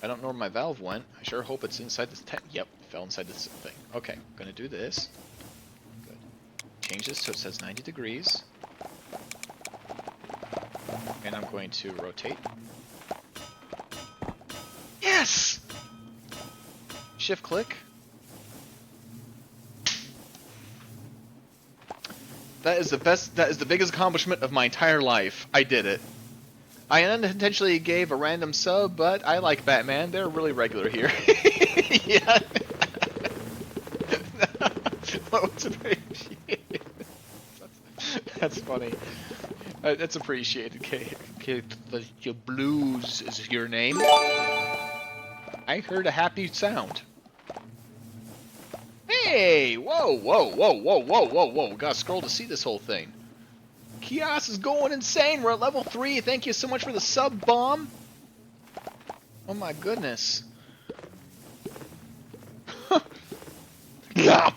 I don't know where my valve went. I sure hope it's inside this tank. Yep, it fell inside this thing. Okay, I'm gonna do this. Good. Change this so it says 90 degrees. And I'm going to rotate. Yes! Shift click. That is the biggest accomplishment of my entire life. I did it. I unintentionally gave a random sub, but I like Batman. They're really regular here. Yeah. Well, it's appreciated. That's funny. That's appreciated. Your Blues is your name. I heard a happy sound. Hey! Whoa. Gotta scroll to see this whole thing. Chaos is going insane. We're at level 3. Thank you so much for the sub bomb. Oh my goodness. Yeah.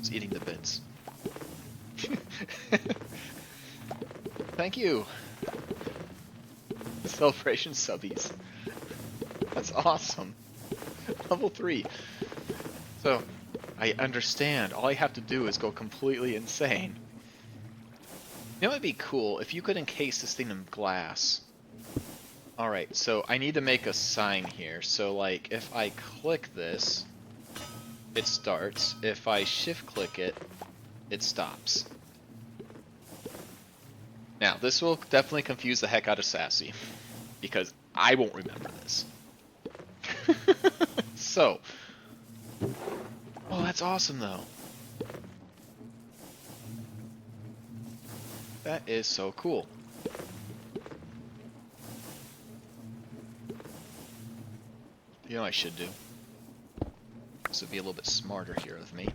It's eating the bits. Thank you. Celebration subbies. That's awesome. Level 3. So, I understand. All I have to do is go completely insane. You know what would be cool? If you could encase this thing in glass. Alright, so I need to make a sign here. So, like, if I click this, it starts. If I shift click it, it stops. Now, this will definitely confuse the heck out of Sassy, because I won't remember this. So, oh, that's awesome though. That is so cool. You know what I should do? This would be a little bit smarter here of me.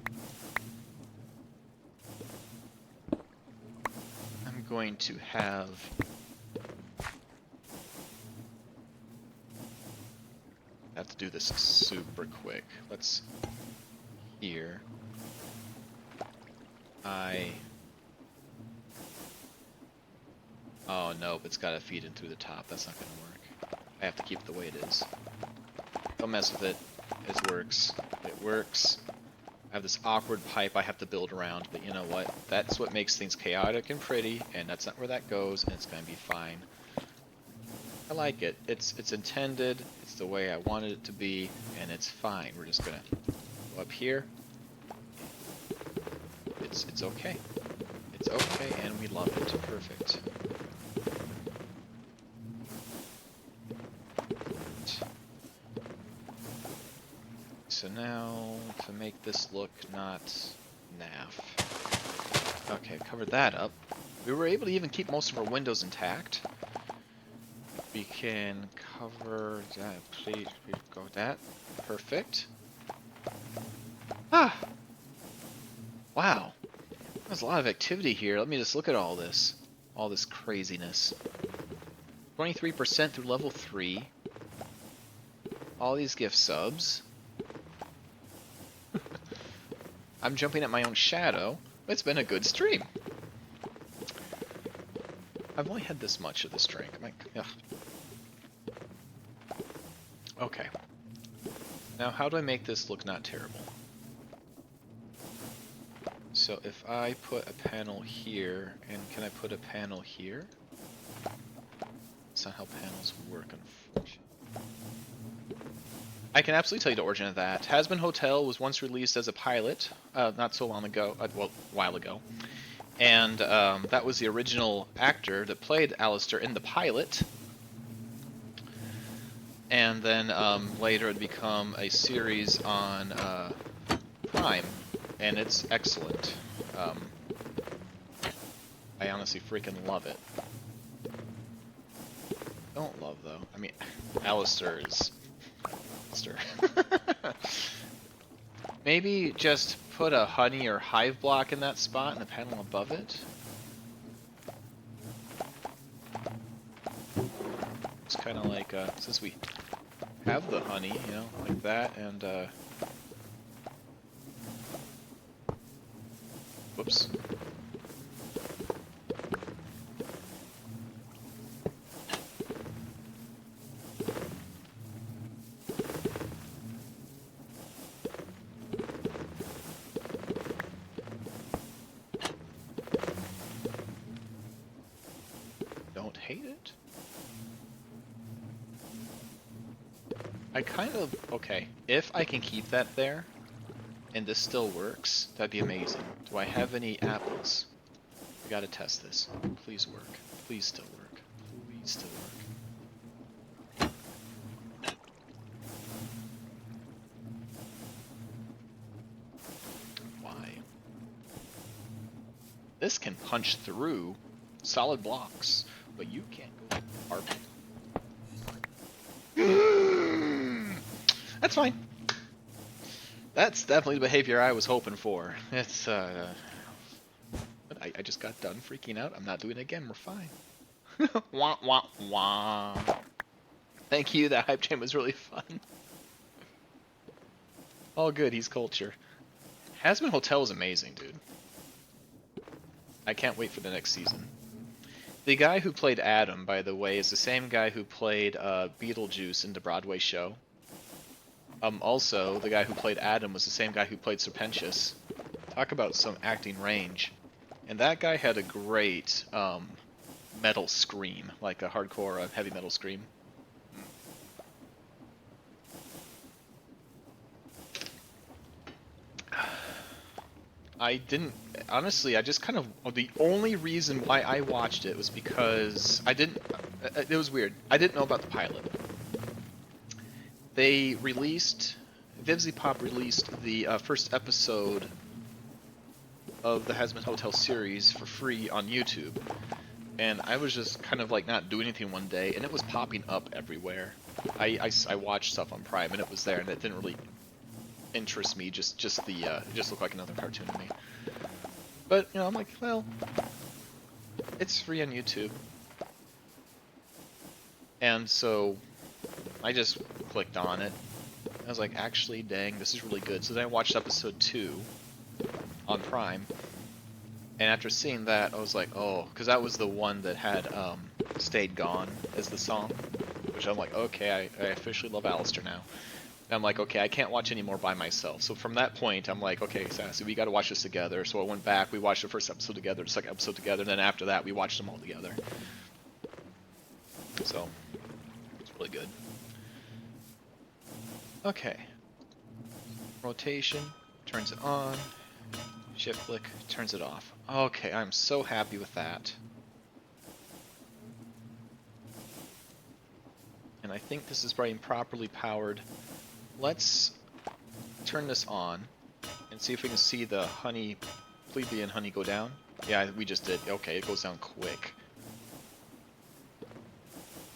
I'm going to have... I have to do this super quick. Let's... Here. Oh no, it's gotta feed in through the top. That's not gonna work. I have to keep it the way it is. Don't mess with it. It works. It works. I have this awkward pipe I have to build around, but you know what? That's what makes things chaotic and pretty, and that's not where that goes, and it's gonna be fine. I like it. It's intended, it's the way I wanted it to be, and it's fine. We're just gonna go up here. It's okay. It's okay, and we love it. Perfect. So now, to make this look not naff. Okay, covered that up. We were able to even keep most of our windows intact. We can cover that, please go with that. Perfect. Ah! Wow. There's a lot of activity here. Let me just look at all this. All this craziness. 23% through level 3. All these gift subs. I'm jumping at my own shadow. It's been a good stream. I've only had this much of this drink. Okay. Now, how do I make this look not terrible? So if I put a panel here, and can I put a panel here? That's not how panels work, unfortunately. I can absolutely tell you the origin of that. Hasbin Hotel was once released as a pilot, not so long ago, well, a while ago. And that was the original actor that played Alistair in the pilot. And then later it became a series on Prime, and it's excellent. I honestly freaking love it. Don't love, though. I mean, Alistair is... Maybe just put a honey or hive block in that spot and the panel above it. It's kind of like, since we have the honey, you know, like that, and, whoops. Hate it. I kind of, okay, if I can keep that there and this still works, that'd be amazing. Do I have any apples? We gotta test this. Please work. Please still work. Please still work. Why? This can punch through solid blocks. But you can't go carpet. That's fine. That's definitely the behavior I was hoping for. It's, I just got done freaking out. I'm not doing it again. We're fine. Wah, wah, wah. Thank you. That hype chain was really fun. All good. He's culture. Hasbin Hotel is amazing, dude. I can't wait for the next season. The guy who played Adam, by the way, is the same guy who played Beetlejuice in the Broadway show. Also, the guy who played Adam was the same guy who played Serpentius. Talk about some acting range. And that guy had a great metal scream, like a hardcore heavy metal scream. I didn't, honestly, I just kind of, the only reason why I watched it was because I didn't, it was weird. I didn't know about the pilot. They released, VivziePop released the first episode of the Hazmat Hotel series for free on YouTube. And I was just kind of like not doing anything one day, and it was popping up everywhere. I watched stuff on Prime, and it was there, and it didn't really interest me. Just it just looked like another cartoon to me. But you know, I'm like, well, it's free on YouTube, and so I just clicked on it. I was like, actually, dang, this is really good. So then I watched episode 2 on Prime. And after seeing that, I was like, oh, because that was the one that had Stayed Gone as the song. Which I'm like, okay, I officially love Alistair now. And I'm like, okay, I can't watch any more by myself. So from that point, I'm like, okay, Sassy, we got to watch this together. So I went back, we watched the first episode together, the second episode together, and then after that, we watched them all together. So, it's really good. Okay. Rotation, turns it on. Shift click, turns it off. Okay, I'm so happy with that. And I think this is being properly powered. Let's turn this on and see if we can see the honey, plebeian honey go down. Yeah, we just did. Okay, it goes down quick.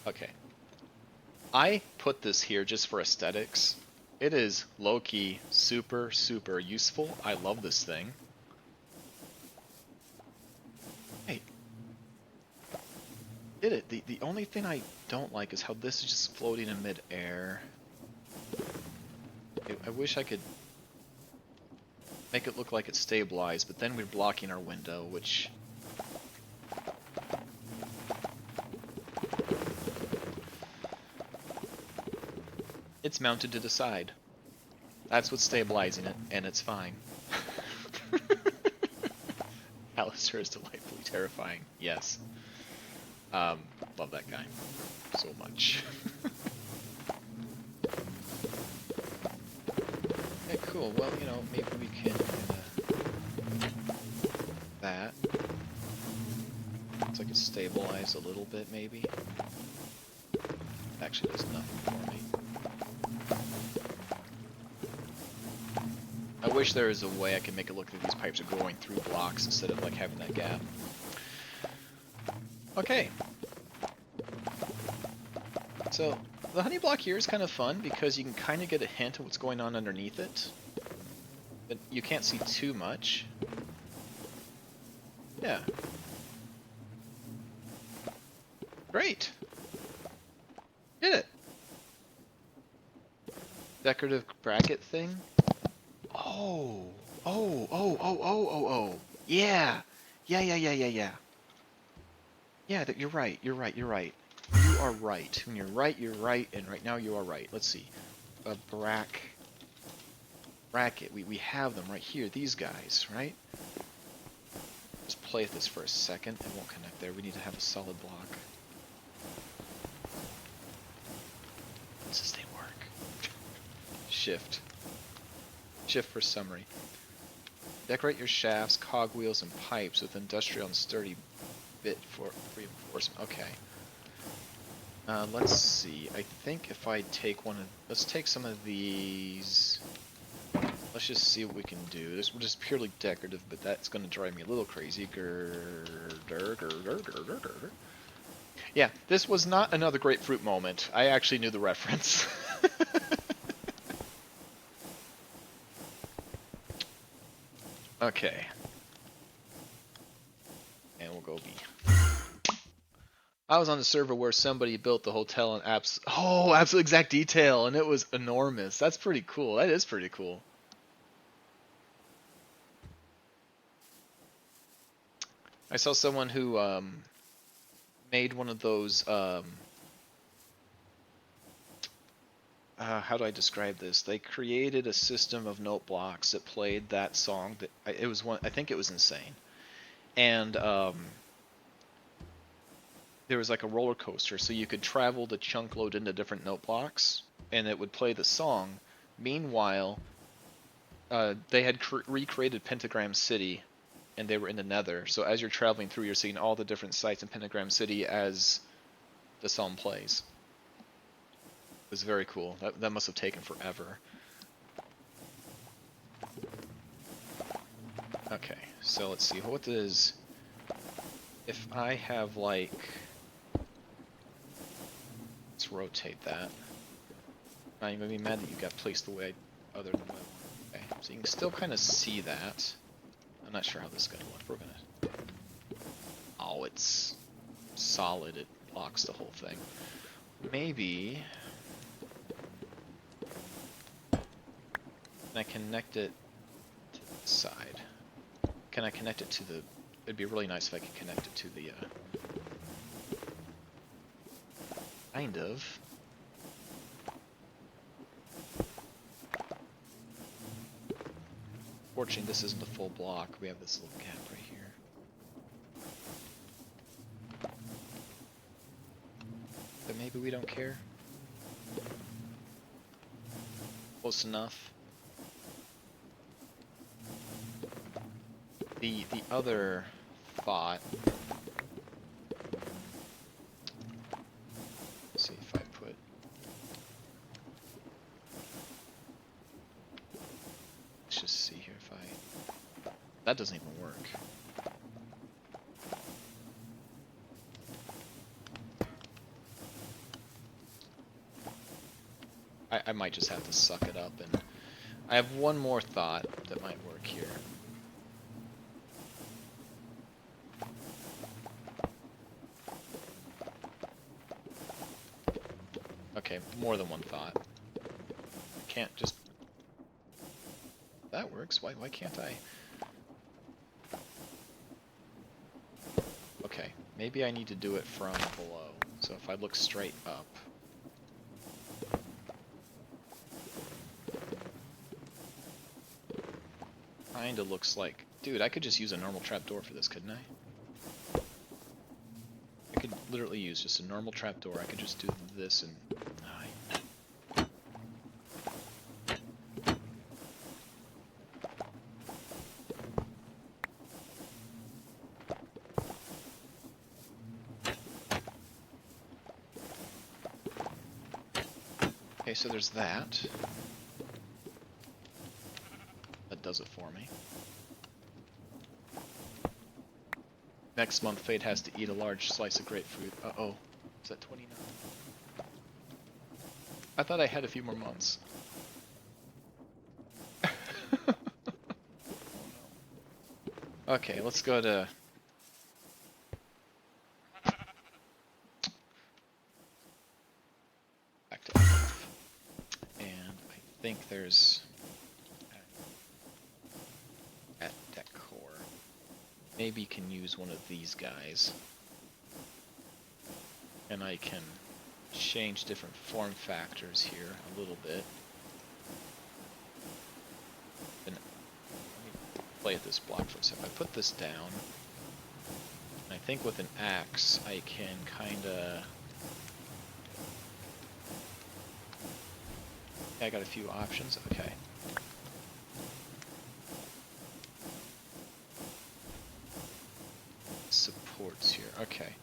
Okay. I put this here just for aesthetics. It is low-key super, super useful. I love this thing. Hey. Did it. The only thing I don't like is how this is just floating in mid-air. I wish I could make it look like it's stabilized, but then we're blocking our window, which... It's mounted to the side. That's what's stabilizing it, and it's fine. Alistair is delightfully terrifying. Yes. Love that guy so much. Okay, cool. Well, you know, maybe we can that. Looks like it's stabilized a little bit, maybe. Actually, does nothing for me. I wish there was a way I could make it look like these pipes are going through blocks instead of like having that gap. Okay. So the honey block here is kind of fun because you can kind of get a hint of what's going on underneath it, but you can't see too much. Yeah. Great. Did it. Decorative bracket thing. Oh, oh. Yeah. Yeah. Yeah, you're right. You are right. When you're right, and right now you are right. Let's see. A bracket. We have them right here, these guys, right? Let's play with this for a second. It won't connect there. We need to have a solid block. Does this thing work? Shift. Shift for summary. Decorate your shafts, cogwheels, and pipes with industrial and sturdy bit for reinforcement. Okay. Let's see. I think if I take one of... Let's take some of these... Let's just see what we can do. This is just purely decorative, but that's going to drive me a little crazy. Yeah, this was not another grapefruit moment. I actually knew the reference. Okay. And we'll go B. I was on the server where somebody built the hotel in absolute exact detail, and it was enormous. That's pretty cool. That is pretty cool. I saw someone who made one of those. How do I describe this? They created a system of note blocks that played that song. That it was one. I think it was insane. And there was like a roller coaster, so you could travel the chunk load into different note blocks, and it would play the song. Meanwhile, they had recreated Pentagram City, and they were in the Nether. So as you're traveling through, you're seeing all the different sites in Pentagram City as the song plays. It was very cool. That must have taken forever. Okay, so let's see. What does... If I have, like... Let's rotate that. I'm gonna be mad that you got placed the way other than the way I want. Okay, so you can still kind of see that. I'm not sure how this is gonna look. We're gonna... Oh, it's solid. It blocks the whole thing. Maybe... Can I connect it to the side? Can I connect it to the... It'd be really nice if I could connect it to the... Kind of. Fortunately, this isn't a full block. We have this little gap right here. But maybe we don't care. Close enough. The other thought... Let's see if I put... Let's just see here if I... That doesn't even work. I might just have to suck it up, and I have one more thought that might work here. Okay, more than one thought. Can't just... That works. Why can't I? Okay, maybe I need to do it from below. So if I look straight up... Kinda looks like... Dude, I could just use a normal trapdoor for this, couldn't I? I could literally use just a normal trapdoor. I could just do this and... Okay, so there's that. That does it for me. Next month, Fade has to eat a large slice of grapefruit. Uh-oh. Is that 29? I thought I had a few more months. Oh no. Okay, let's go to... Back to F. And I think there's... At decor. Maybe can use one of these guys. And I can change different form factors here a little bit. And let me play at this block for a second. If I put this down, I think with an axe I can kinda... I got a few options, okay. Supports here, okay.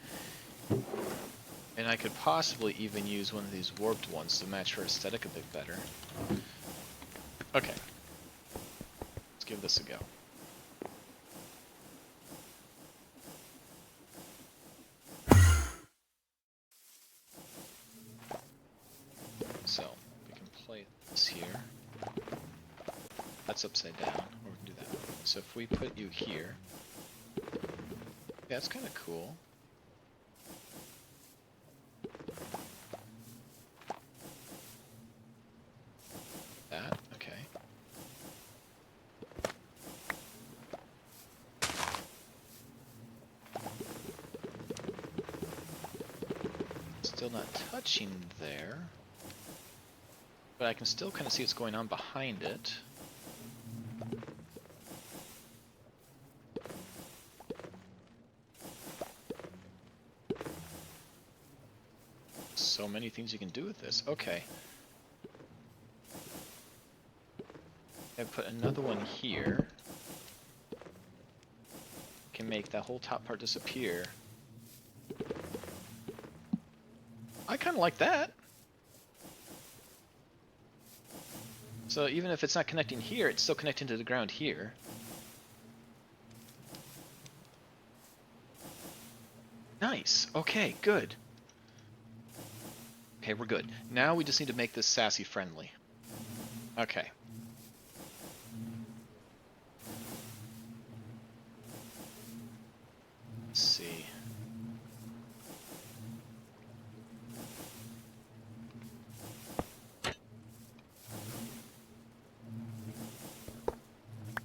And I could possibly even use one of these warped ones to match her aesthetic a bit better. Okay. Let's give this a go. So, we can play this here. That's upside down, or we can do that. So if we put you here, yeah, that's kind of cool. That, okay. Still not touching there. But I can still kind of see what's going on behind it. So many things you can do with this. Okay. I put another one here. Can make that whole top part disappear. I kind of like that. So even if it's not connecting here, it's still connecting to the ground here. Nice. Okay, good. Okay, we're good. Now we just need to make this Sassy friendly. Okay. Let's see.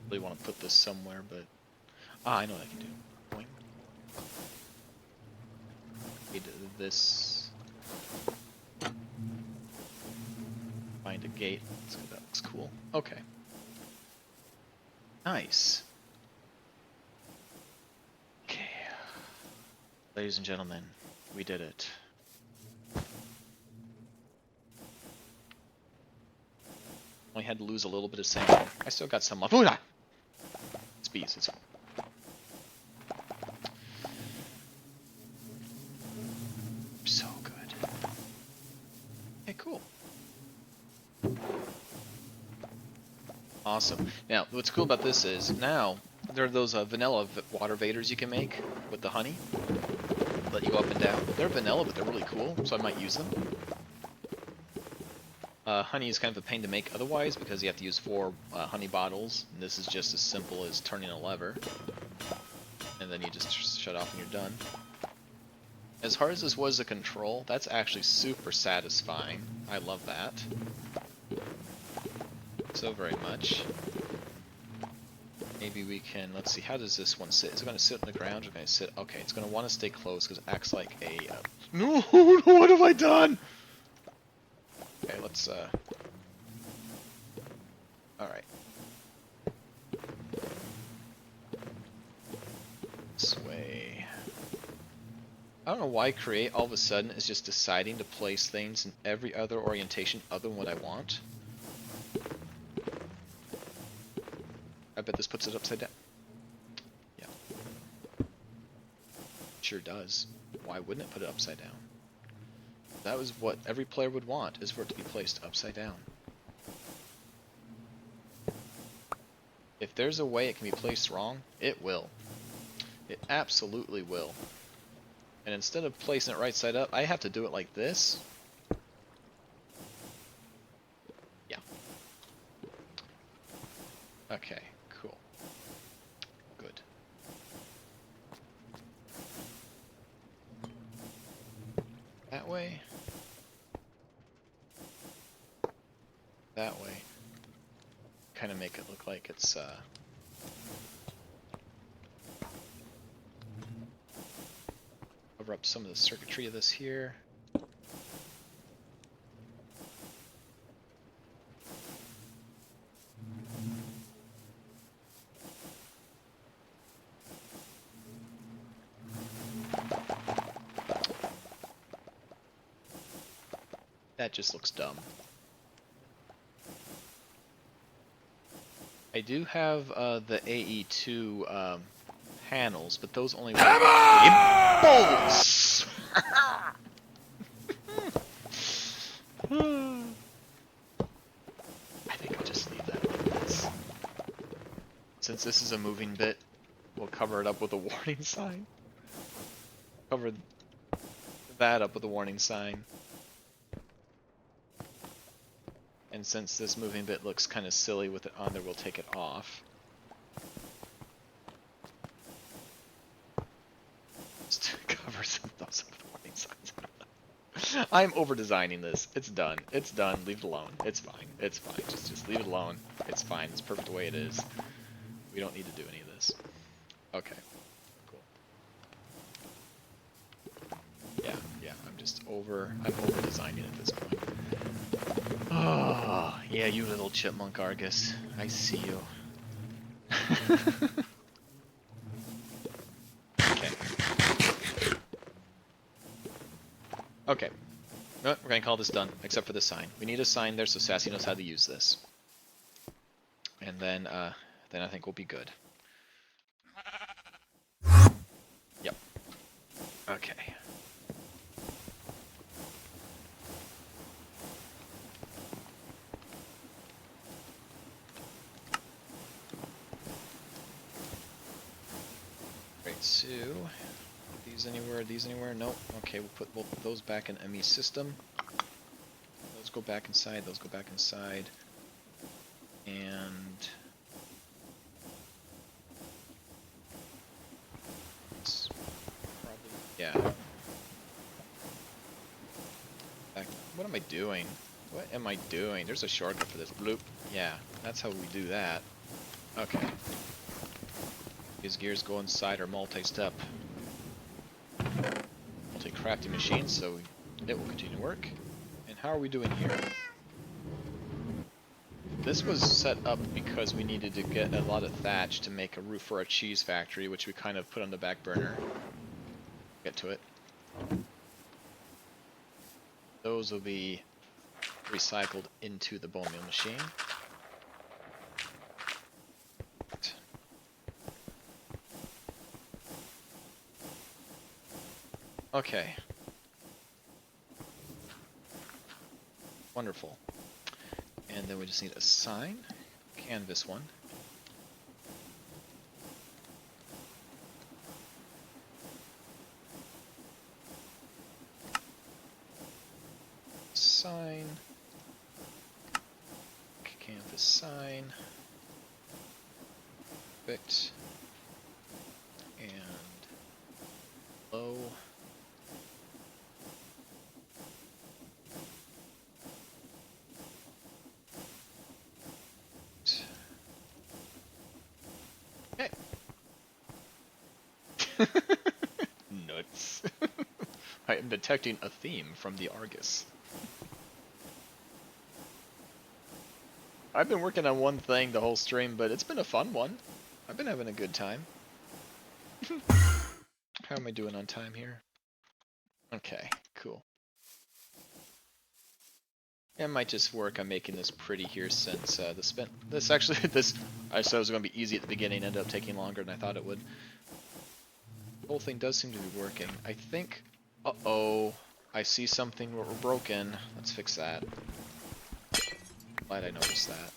Really want to put this somewhere, but I know what I can do. Boing. Need this. Find a gate. That looks cool. Okay. Nice. Okay. Ladies and gentlemen, we did it. Only had to lose a little bit of sand. I still got some left. It's bees. It's so good. Okay, cool. Awesome. Now, what's cool about this is now there are those vanilla water vaders you can make with the honey. Let you go up and down. They're vanilla, but they're really cool, so I might use them. Honey is kind of a pain to make otherwise because you have to use 4 honey bottles. And this is just as simple as turning a lever. And then you just shut off and you're done. As hard as this was to control, that's actually super satisfying. I love that. So very much. Maybe we can, let's see, how does this one sit? Is it going to sit on the ground or going to sit? Okay, it's going to want to stay close because it acts like a... No, what have I done? Okay, let's, alright. This way. I don't know why Create all of a sudden is just deciding to place things in every other orientation other than what I want. I bet this puts it upside down. Yeah. Sure does. Why wouldn't it put it upside down? That was what every player would want, is for it to be placed upside down. If there's a way it can be placed wrong, it will. It absolutely will. And instead of placing it right side up, I have to do it like this. Yeah. Okay, cool. Good. That way. That way. Kind of make it look like it's cover up some of the circuitry of this here. That just looks dumb. I do have the AE2 panels, but those only work bolts. I think I'll just leave that like this. Since this is a moving bit, we'll cover it up with a warning sign. Cover that up with a warning sign. And since this moving bit looks kind of silly with it on there, we'll take it off. Just to cover some of those warning signs. I'm over designing this. It's done. It's done. Leave it alone. It's fine. It's fine. Just leave it alone. It's fine. It's perfect the way it is. We don't need to do any of this. Okay. Cool. Yeah. I'm over designing at this point. Oh, yeah, you little chipmunk Argus. I see you. Okay. Okay. No, we're gonna call this done, except for the sign. We need a sign there so Sassy knows how to use this. And then I think we'll be good. Yep. Okay. Great, so these anywhere, these anywhere? Nope. Okay, we'll put both of those back in ME system. Those go back inside, those go back inside. And it's probably, yeah. Back, what am I doing? What am I doing? There's a shortcut for this. Bloop. Yeah, that's how we do that. Okay. These gears go inside our multi-step multi-crafting machine, so it will continue to work. And how are we doing here? This was set up because we needed to get a lot of thatch to make a roof for a cheese factory, which we kind of put on the back burner. Get to it. Those will be recycled into the bone meal machine. Okay. Wonderful. And then we just need a sign. Canvas one. Sign. Canvas sign. Perfect. And low. Okay. Nuts. I am detecting a theme from the Argus. I've been working on one thing the whole stream, but it's been a fun one. I've been having a good time. How am I doing on time here? Okay, cool. It might just work on making this pretty here since I said it was going to be easy at the beginning, ended up taking longer than I thought it would. The whole thing does seem to be working. I think, uh-oh, I see something where we're broken. Let's fix that. Glad I noticed that.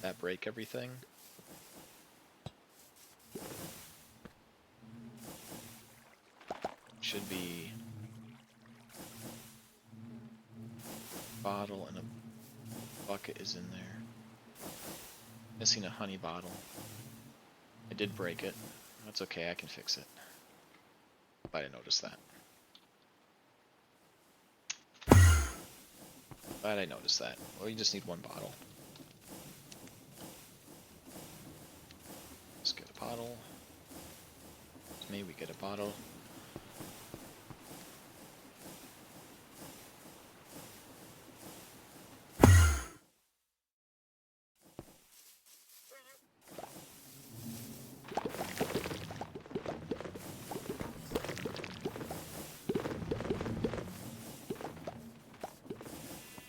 That break everything? Should be bottle and a bucket is in there. Missing a honey bottle. I did break it. That's okay, I can fix it. Glad I noticed that. Glad I noticed that. Well, you just need one bottle. Let's get a bottle. Maybe we get a bottle.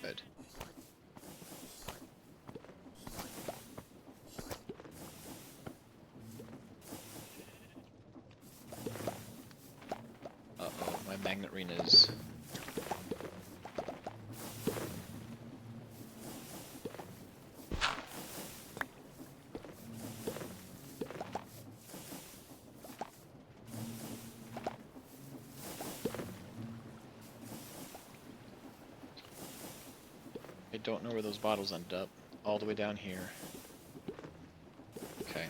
Good. Uh-oh, my magnet ring is... I don't know where those bottles ended up. All the way down here. Okay.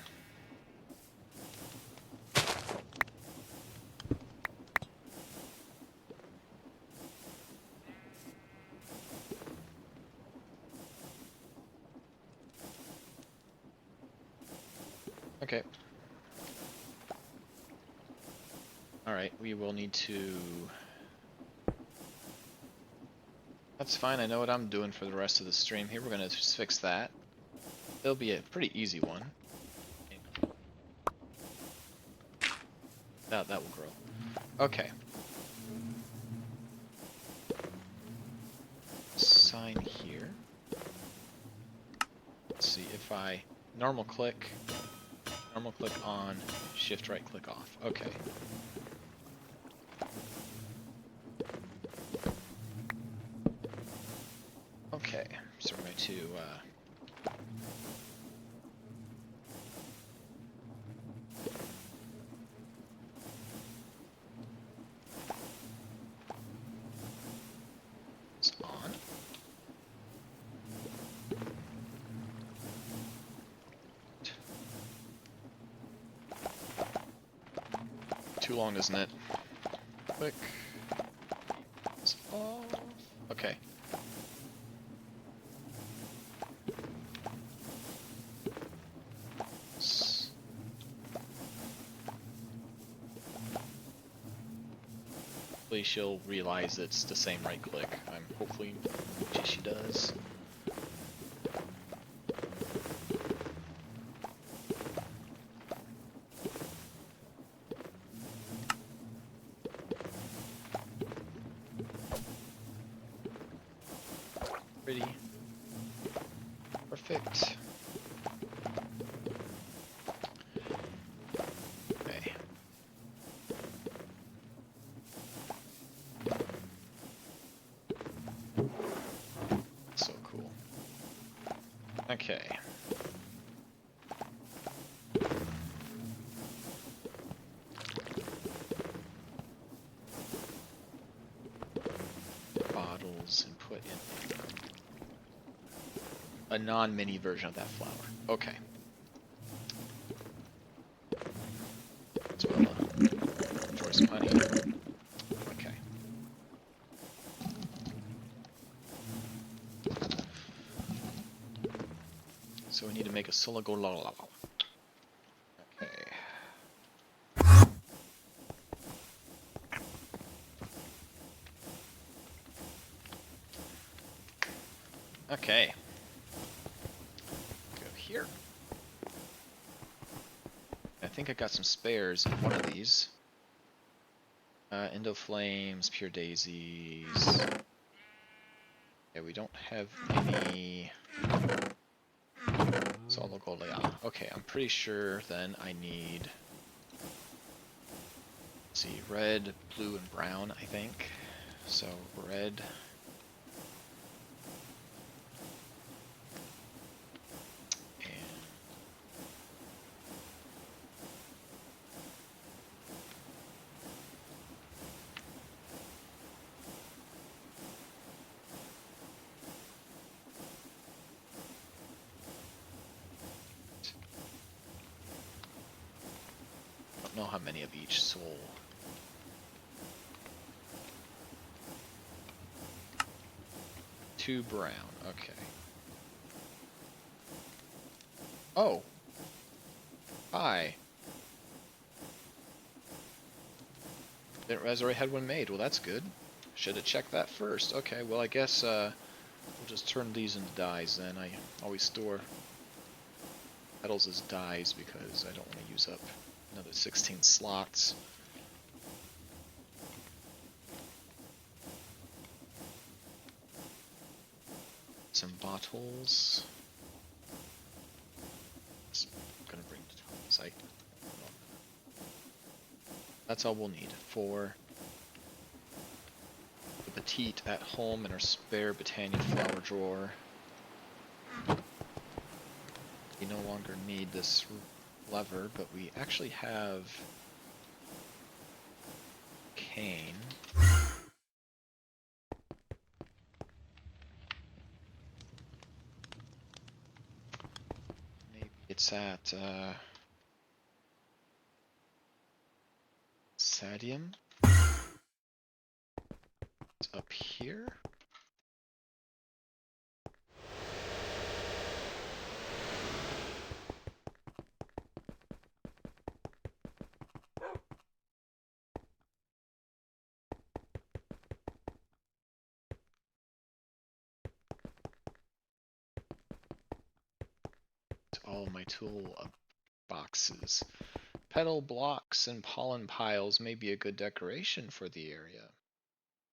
Alright, we will need to... That's fine, I know what I'm doing for the rest of the stream here. We're gonna just fix that. It'll be a pretty easy one. That will grow. Okay. Sign here. Let's see if I normal click on, shift right click off. Okay. Okay, so we're going to it's on. Too long, isn't it? Click. It's off. Okay. Hopefully she'll realize it's the same right click. I'm hopefully she does. Pretty. Perfect. Okay. So cool. Okay. Bottles and put in a non-mini version of that flower. Okay. As well, enjoy some honey. Okay. So we need to make a siligo. Okay. Okay. Go here. I think I got some spares in one of these. Indo Flames, Pure Daisies. Yeah, we don't have any. Solo Golea. Okay, I'm pretty sure then I need. Let's see, red, blue, and brown, I think. So red. Know how many of each soul. Two brown, okay. Oh! Hi! Didn't realize I already had one made. Well, that's good. Should have checked that first. Okay, well I guess we'll just turn these into dyes then. I always store petals as dyes because I don't want to use up another 16 slots. Some bottles. Just gonna bring the towels. That's all we'll need for the petite at home in our spare Botania flower drawer. We no longer need this lever, but we actually have cane. Maybe it's at Sadium. It's up here. all my tool boxes. Petal blocks and pollen piles may be a good decoration for the area.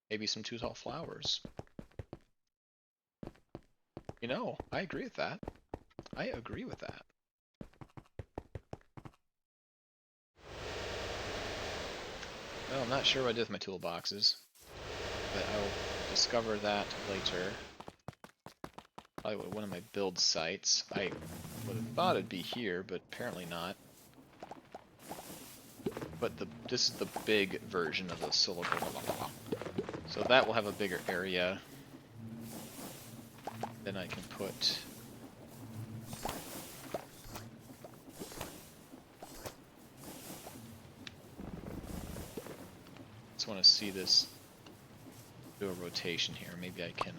Maybe some too tall flowers. You know, I agree with that. I agree with that. Well, I'm not sure what I did with my toolboxes, but I'll discover that later. Probably one of my build sites. I would have thought it'd be here, but apparently not. But this is the big version of the silicon. So that will have a bigger area. Then I can put... Just want to see this do a rotation here. Maybe I can...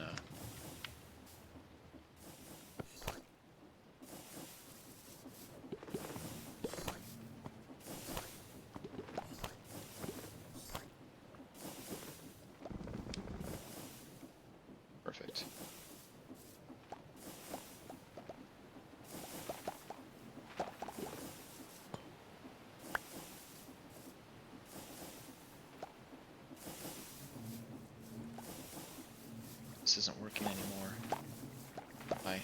Perfect. This isn't working anymore. Why?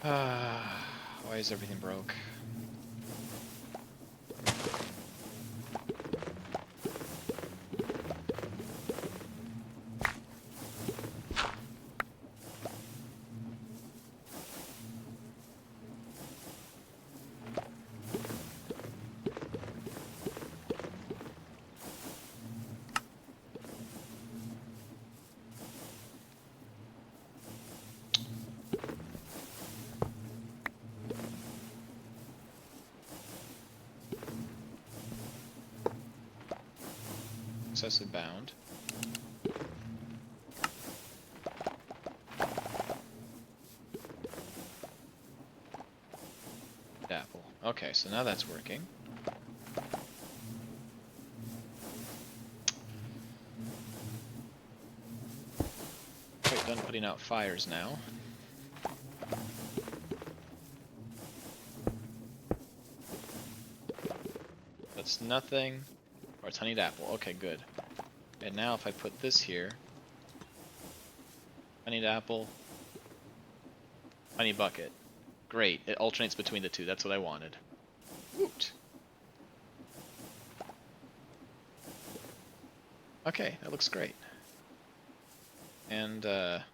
Why is everything broke? Successfully bound. Apple. Okay, so now that's working. Quite done putting out fires now. That's nothing. Or it's honeyed apple. Okay, good. And now if I put this here, honeyed apple, honey bucket. Great. It alternates between the two. That's what I wanted. Woot. Okay, that looks great. And not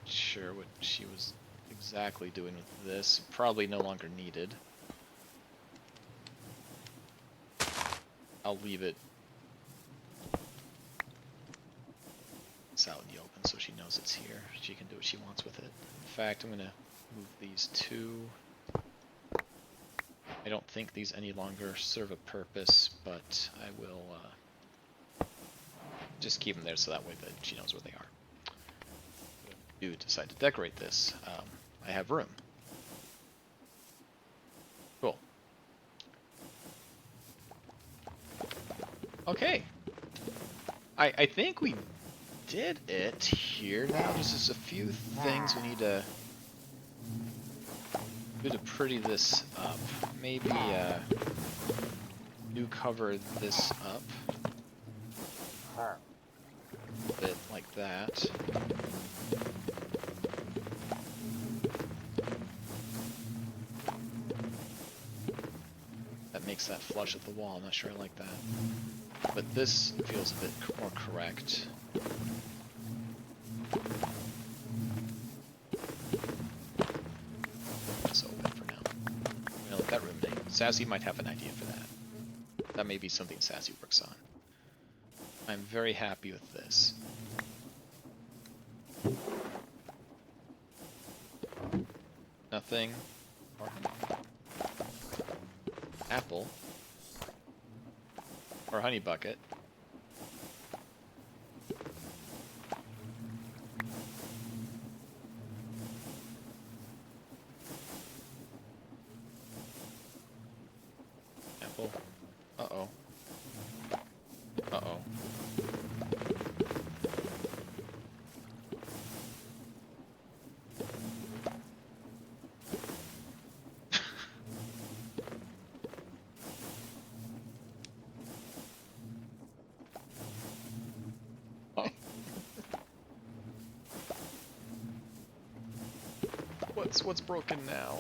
sure what she was exactly doing with this. Probably no longer needed. I'll leave it out in the open so she knows it's here. She can do what she wants with it. In fact, I'm going to move these two. I don't think these any longer serve a purpose, but I will just keep them there so that way that she knows where they are. If I do decide to decorate this, I have room. Cool. Okay. I think we did it here now. There's just a few things we need to do to pretty this up. Maybe do cover this up a bit like that. That makes that flush with the wall. I'm not sure I like that. But this feels a bit more correct. It's open for now. I'm gonna let that ruminate. Sassy might have an idea for that. That may be something Sassy works on. I'm very happy with this. Nothing. Or apple. Or honey bucket. Apple. Uh-oh. Uh-oh. what's broken now.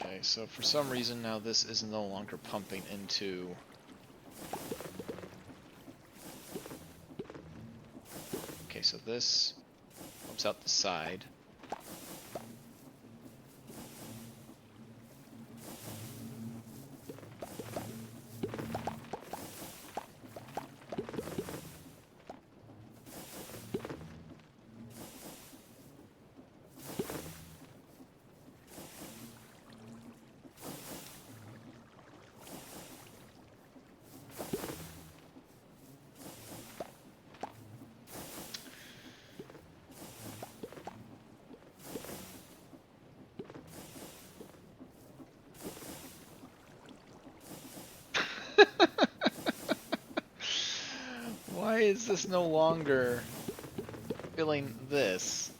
Okay, so for some reason now this is no longer pumping into... Okay, so this pumps out the side. Why is this no longer filling this?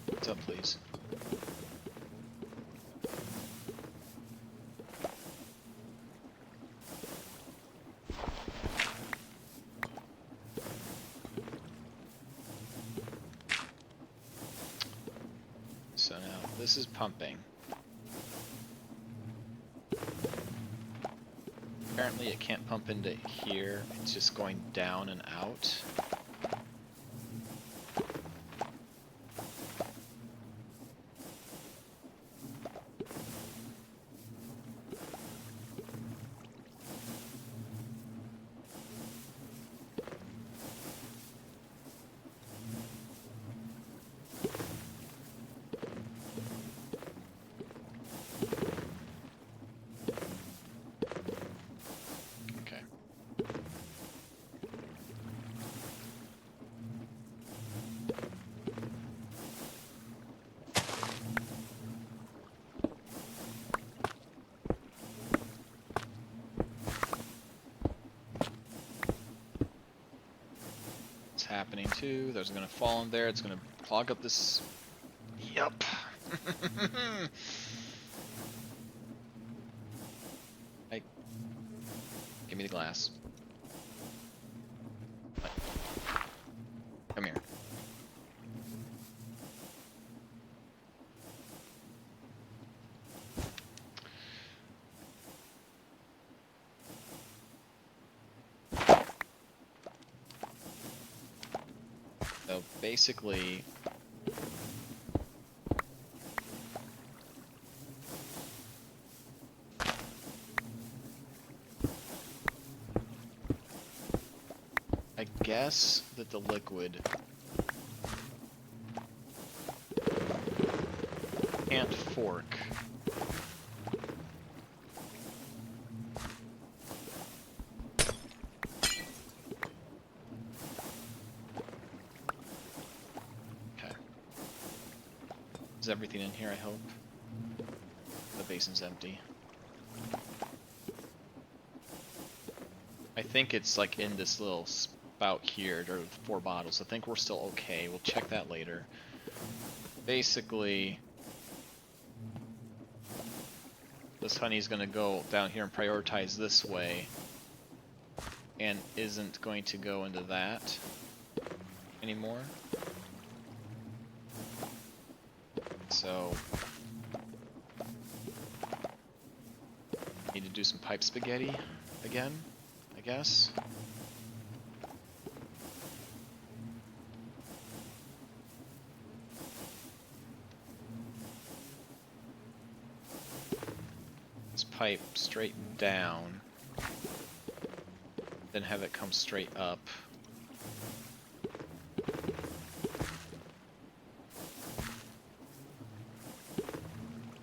What's up, please? So now this is pumping. Apparently it can't pump into here, it's just going down and out. Okay. It's happening too. There's gonna fall in there. It's gonna clog up this. Yup. Hey, give me the glass. Come here. So basically, I guess that the liquid can't fork. Okay. Is everything in here, I hope? The basin's empty. I think it's like in this little spout here. There are 4 bottles. I think we're still okay. We'll check that later. Basically, this honey's gonna go down here and prioritize this way, and isn't going to go into that anymore. So, need to do some pipe spaghetti again, I guess. pipe straight down, then have it come straight up.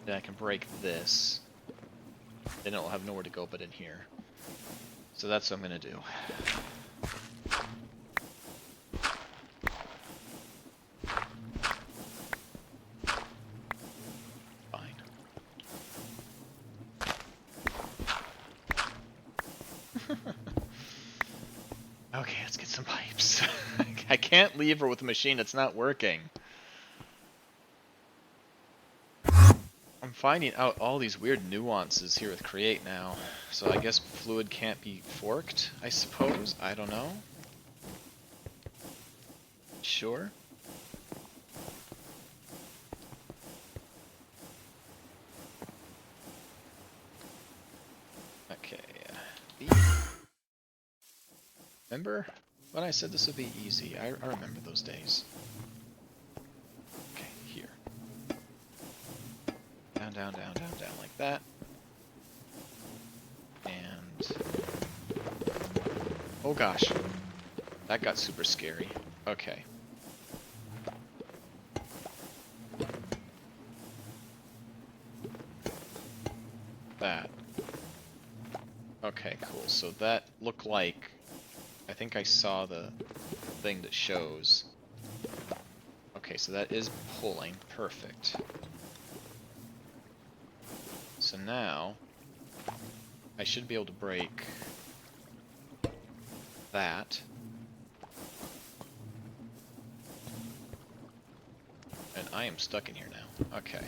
Then I can break this. Then it'll have nowhere to go but in here. So that's what I'm gonna do. Fine. Okay, let's get some pipes. I can't leave her with a machine that's not working. I'm finding out all these weird nuances here with Create now. So I guess fluid can't be forked, I suppose? I don't know. Sure. Okay. Remember when I said this would be easy? I remember those days. Okay, here. Down, down, down, down, down, like that. And... oh gosh. That got super scary. Okay. That. Okay, cool. So that looked like... I think I saw the thing that shows. Okay, so that is pulling. Perfect. So now, I should be able to break that. And I am stuck in here now. Okay.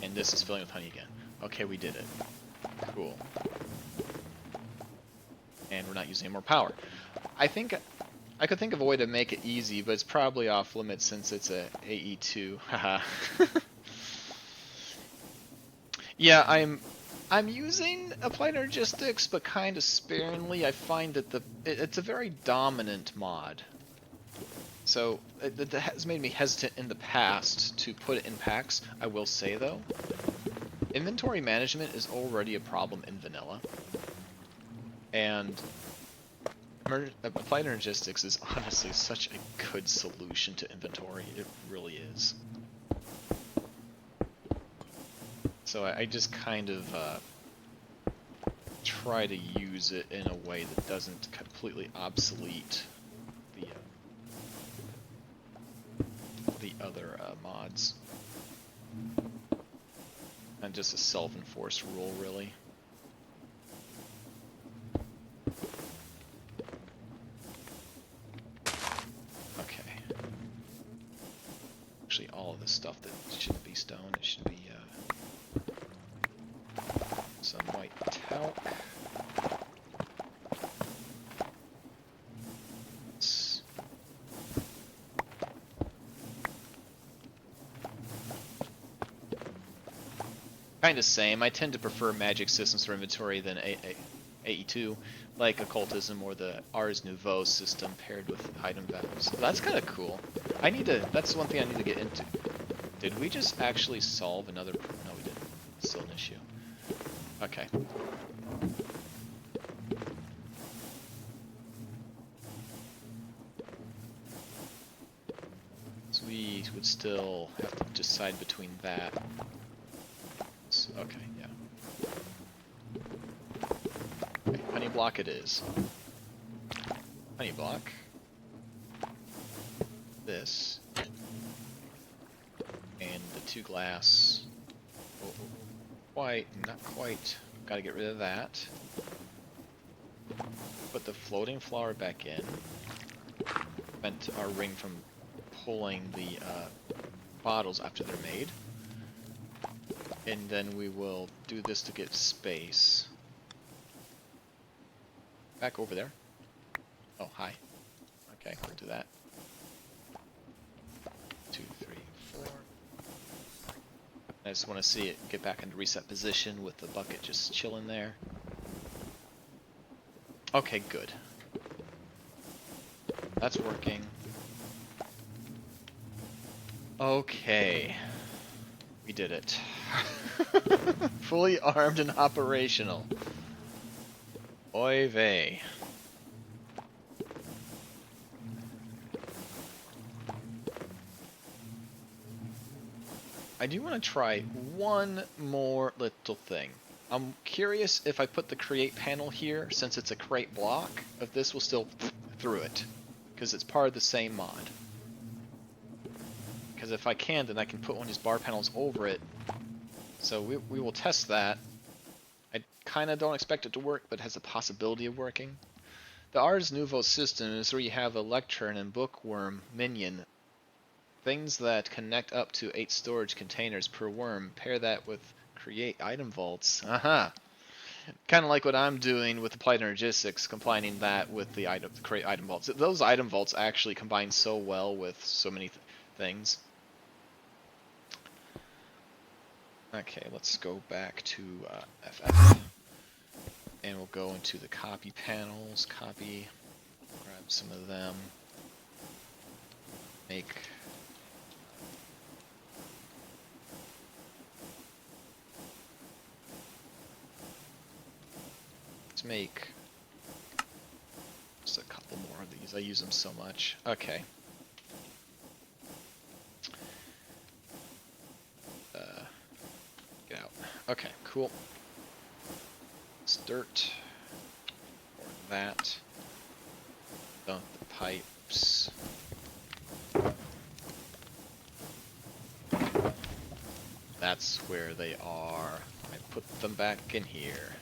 And this is filling with honey again. Okay, we did it. Cool. And we're not using any more power. I think I could think of a way to make it easy, but it's probably off limits since it's a AE2. Haha. Yeah, I'm using Applied Energistics, but kind of sparingly. I find that it's a very dominant mod. So it has made me hesitant in the past to put it in packs. I will say though, inventory management is already a problem in vanilla. And Applied Energistics is honestly such a good solution to inventory. It really is. So I just kind of try to use it in a way that doesn't completely obsolete the other mods. And just a self-enforced rule, really. Actually, all of this stuff that shouldn't be stone, it should be some white talc. Kind of same. I tend to prefer magic systems for inventory than AE2, like occultism or the Ars Nouveau system paired with item values. So that's kind of cool. That's one thing I need to get into. Did we just actually solve another... no, we didn't. It's still an issue. Okay. So we would still have to decide between that. Okay, yeah. Okay, honey block it is. Honey block. This. And the 2 glass. Oh, not quite. Gotta get rid of that. Put the floating flower back in. Prevent our ring from pulling the bottles after they're made. And then we will do this to get space. Back over there. Oh, hi. Okay, we'll do that. 2, 3, 4. I just want to see it get back into reset position with the bucket just chilling there. Okay, good. That's working. Okay. We did it. Fully armed and operational. Oy vey. I do want to try one more little thing. I'm curious if I put the create panel here, since it's a create block, if this will still through it. Because it's part of the same mod. Because if I can, then I can put one of these bar panels over it. So we will test that. I kind of don't expect it to work, but it has a possibility of working. The Ars Nouveau system is where you have a lectern and bookworm minion. Things that connect up to 8 storage containers per worm. Pair that with create item vaults. Aha! Kind of like what I'm doing with Applied Energistics, combining that with the create item vaults. Those item vaults actually combine so well with so many things. Okay, let's go back to FF. And we'll go into the copy panels. Copy. Grab some of them. Make... Let's make just a couple more of these. I use them so much. Okay. Get out. Okay, cool. It's dirt. Or that. Dump the pipes. That's where they are. I put them back in here.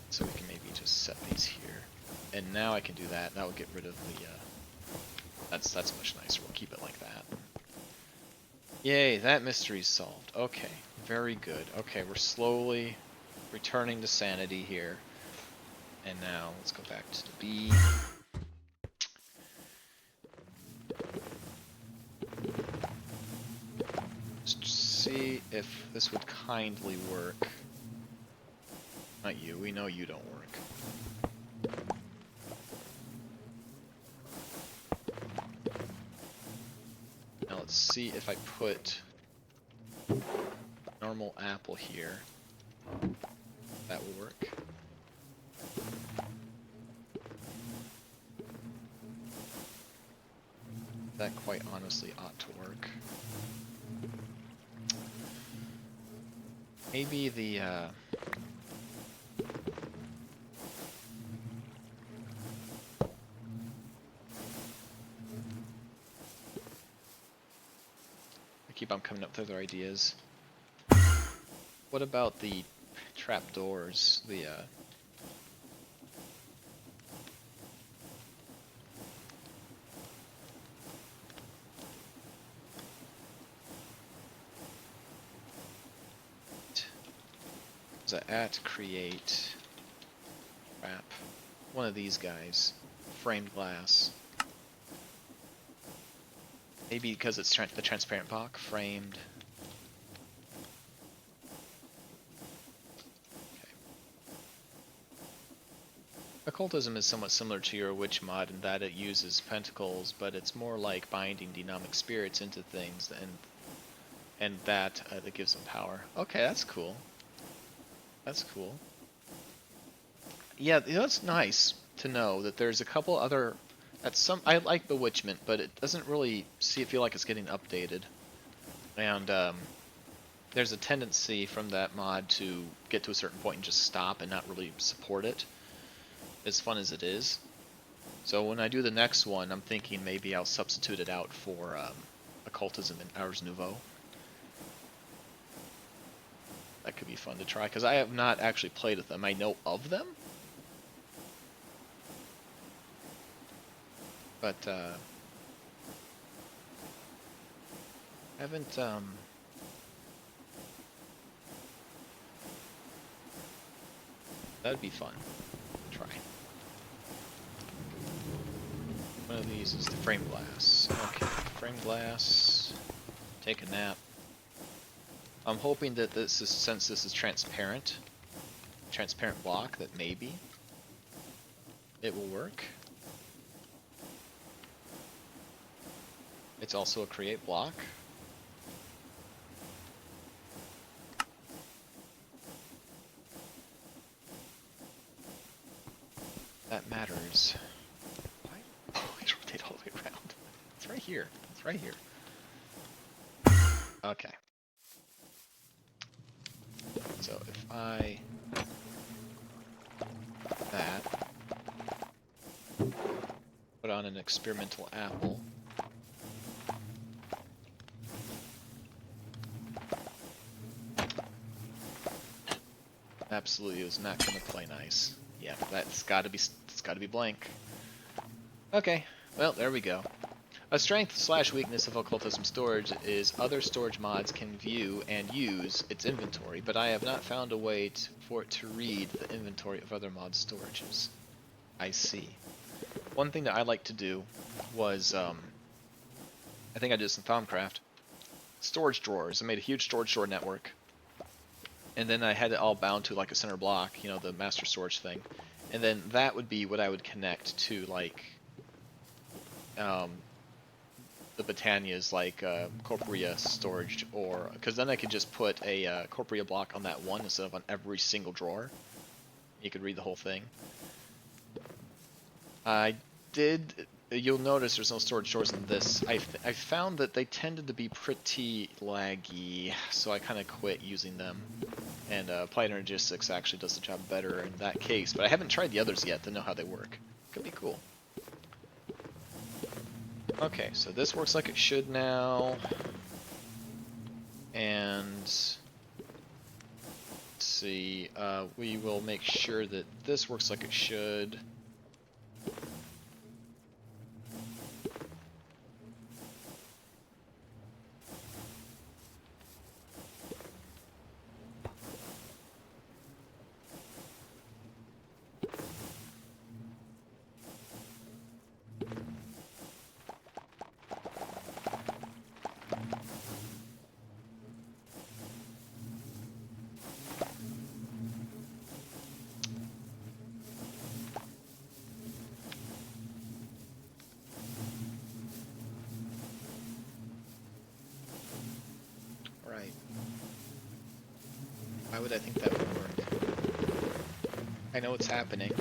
So we can maybe just set these here. And now I can do that. That will get rid of the, that's much nicer. We'll keep it like that. Yay, that mystery's solved. Okay, very good. Okay, we're slowly returning to sanity here. And now, let's go back to the B. Let's see if this would kindly work. Not you, we know you don't work. Now let's see if I put normal apple here. That will work. That quite honestly ought to work. Maybe the I keep on coming up with other ideas. What about the trapdoors? The at create trap. One of these guys. Framed glass. Maybe because it's the transparent block. Framed. Okay. Occultism is somewhat similar to your witch mod in that it uses pentacles, but it's more like binding demonic spirits into things, and that gives them power. Okay, that's cool. That's cool. Yeah, that's nice to know that there's a couple other. I like Bewitchment, but it doesn't really feel like it's getting updated. And there's a tendency from that mod to get to a certain point and just stop and not really support it, as fun as it is. So when I do the next one, I'm thinking maybe I'll substitute it out for Occultism and Ars Nouveau. That could be fun to try, because I have not actually played with them. I know of them, but haven't that'd be fun to try. One of these is the frame glass. Okay, frame glass. Take a nap. I'm hoping that this is, since this is transparent block, that maybe it will work. It's also a create block. That matters. Why? Oh, he's rotate all the way around. It's right here. It's right here. Okay. So if I that put on an experimental apple. Absolutely is not going to play nice. Yeah, it's got to be blank. Okay, well there we go. A strength/weakness of occultism storage is other storage mods can view and use its inventory, but I have not found a way for it to read the inventory of other mod storages. I see. One thing that I like to do was, I think I did some Thaumcraft, storage drawers. I made a huge storage drawer network, and then I had it all bound to like a center block, you know, the master storage thing, and then that would be what I would connect to, like, the Botania's, like, Corporea storage, or because then I could just put a Corporea block on that one instead of on every single drawer. You could read the whole thing. I did. You'll notice there's no storage drawers in this. I found that they tended to be pretty laggy, so I kind of quit using them. And Applied Energistics actually does the job better in that case, but I haven't tried the others yet to know how they work. Could be cool. Okay, so this works like it should now. And let's see, we will make sure that this works like it should. Right. Why would I think that would work? I know what's happening.